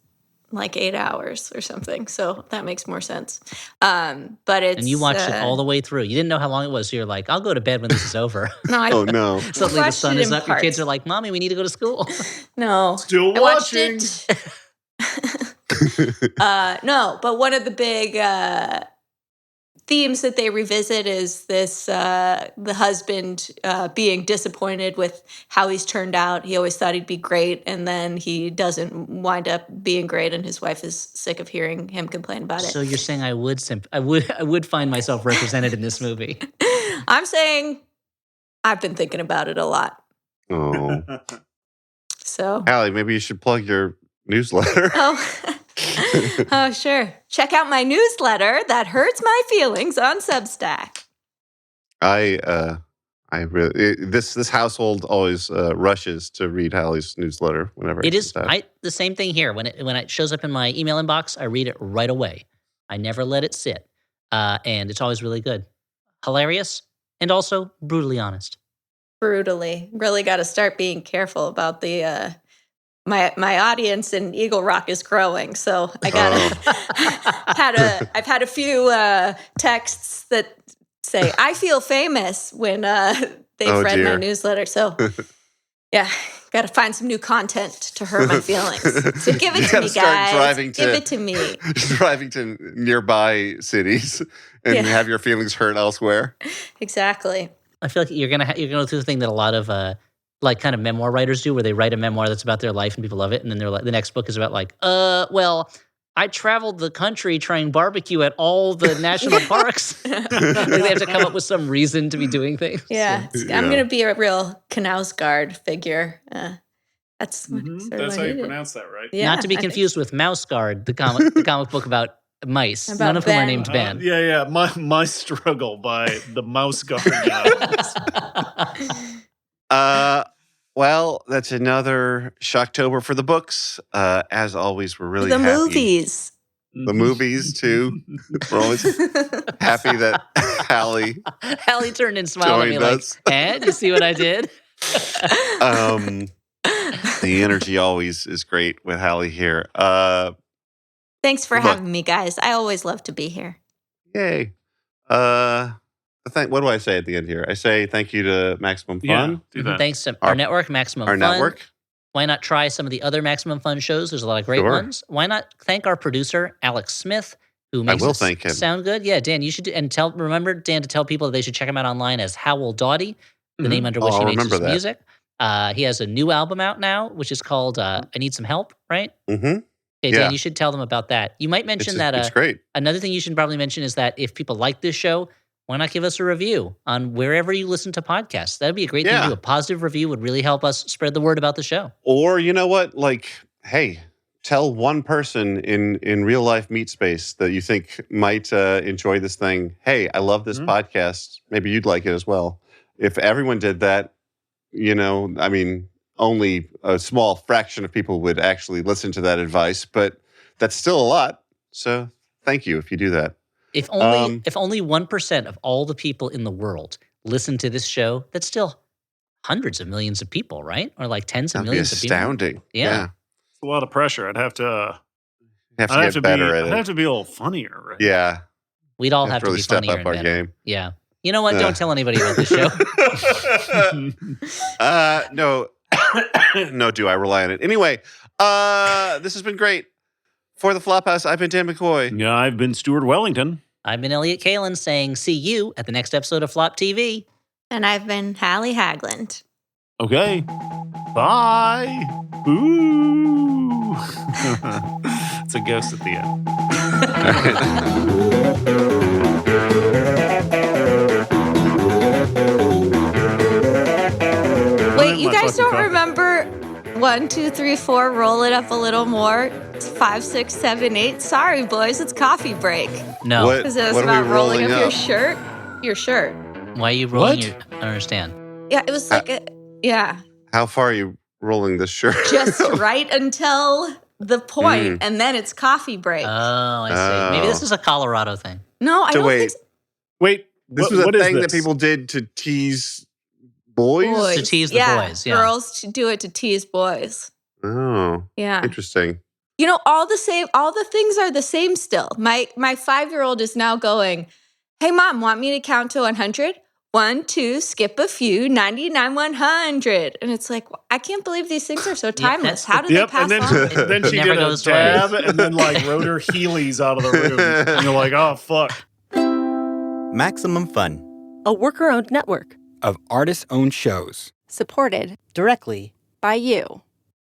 S4: like 8 hours or something, so that makes more sense. But it's
S1: and you watched it all the way through. You didn't know how long it was, so you're like, "I'll go to bed when this is over."
S4: No,
S2: Oh no.
S1: Suddenly the
S4: watched
S1: sun
S4: it
S1: is
S4: in
S1: up. Your kids
S4: parts.
S1: are like, "Mommy, we need to go to school."
S4: no.
S3: Still
S4: I watched
S3: watching.
S4: it. No, but one of the big themes that they revisit is this the husband being disappointed with how he's turned out. He always thought he'd be great, and then he doesn't wind up being great, and his wife is sick of hearing him complain about it.
S1: So you're saying I would find myself represented in this movie.
S4: I'm saying I've been thinking about it a lot.
S2: Oh.
S4: So
S2: Hallie, maybe you should plug your newsletter.
S4: Oh, sure. Check out my newsletter that hurts my feelings on Substack.
S2: I really this household always rushes to read Hallie's newsletter whenever
S1: It is
S2: comes out.
S1: the same thing here. When it shows up in my email inbox, I read it right away. I never let it sit, and it's always really good, hilarious, and also brutally honest.
S4: Brutally. Really got to start being careful about the my audience in Eagle Rock is growing, so I gotta I've had a few texts that say I feel famous when they've read my newsletter. So yeah, gotta find some new content to hurt my feelings. So give it to me, guys. Give it to me.
S2: Driving to nearby cities and have your feelings hurt elsewhere.
S4: Exactly.
S1: I feel like you're gonna go through the thing that a lot of kind of memoir writers do, where they write a memoir that's about their life and people love it, and then they're like, the next book is about well, I traveled the country trying barbecue at all the national parks. They have to come up with some reason to be doing things.
S4: Yeah, I'm gonna be a real Knausgaard figure. That's
S3: That's how you pronounce that, right?
S4: Yeah,
S1: Not to be confused with Mouse Guard, the comic book about mice.
S4: About
S1: None of whom are
S4: Ben?
S1: named Ben.
S3: Yeah. My struggle by the mouse guard guy.
S2: Well, that's another Shocktober for the books. As always, we're really
S4: the
S2: happy.
S4: movies.
S2: The movies, too. We're always happy that Hallie
S1: Hallie turned and smiled at me like, and you see what I did?
S2: The energy always is great with Hallie here.
S4: Thanks for having me, guys. I always love to be here.
S2: Yay. What do I say at the end here? I say thank you to Maximum Fun.
S3: Do that.
S1: Thanks to our network, Maximum Fun.
S2: Our network.
S1: Why not try some of the other Maximum Fun shows? There's a lot of great ones. Why not thank our producer, Alex Smith, who makes us
S2: thank him.
S1: sound good? Yeah, Dan, you should remember, Dan, to tell people that they should check him out online as Howell Dawdy, the name under which he makes his music. He has a new album out now, which is called I Need Some Help, right?
S2: Mm-hmm.
S1: Okay, Dan, you should tell them about that. You might mention that.
S2: It's great.
S1: Another thing you should probably mention is that if people like this show, why not give us a review on wherever you listen to podcasts? That'd be a great thing to do. A positive review would really help us spread the word about the show.
S2: Or, you know what? Like, hey, tell one person in real life meat space that you think might enjoy this thing. Hey, I love this podcast. Maybe you'd like it as well. If everyone did that, only a small fraction of people would actually listen to that advice, but that's still a lot. So thank you if you do that.
S1: If only 1% of all the people in the world listen to this show, that's still hundreds of millions of people, right? Or like tens of millions of people.
S2: Astounding.
S1: Yeah.
S3: It's a lot of pressure. I'd have to
S2: get better at it.
S3: I'd have to be a little funnier, right?
S2: Yeah.
S1: We'd all have to
S2: really
S1: be
S2: step
S1: funnier
S2: up our
S1: and better.
S2: game.
S1: Yeah. You know what? Don't tell anybody about this show.
S2: No. No, do I rely on it? Anyway, this has been great. For the Flophouse, I've been Dan McCoy.
S3: Yeah, I've been Stuart Wellington.
S1: I've been Elliot Kalin saying see you at the next episode of Flop TV.
S4: And I've been Hallie Haglund.
S3: Okay. Bye. Ooh. It's a ghost at the end.
S4: Wait, you guys don't remember 1, 2, 3, 4, roll it up a little more? 5, 6, 7, 8. Sorry, boys, it's coffee break.
S1: No.
S4: Because it was about rolling up your shirt. Your shirt.
S1: Why are you rolling your... I don't understand.
S4: Yeah, it was like yeah.
S2: How far are you rolling this shirt?
S4: Just right until the point, and then it's coffee break.
S1: Oh, I see. Maybe this is a Colorado thing.
S4: No, I don't think so.
S3: Wait,
S2: this was a thing that people did to tease boys?
S1: To tease the boys, yeah.
S4: Girls to do it to tease boys.
S2: Oh.
S4: Yeah.
S2: Interesting.
S4: You know, all the things are the same still. My 5-year-old is now going, hey, Mom, want me to count to 100? 1, 2, skip a few, 99, 100. And it's like, I can't believe these things are so timeless. How did they pass on?
S3: Then she did a dab and then rode her Heelys out of the room. And you're like, oh, fuck.
S8: Maximum Fun.
S9: A worker-owned network
S8: of artist-owned shows.
S9: supported
S6: directly
S9: by you.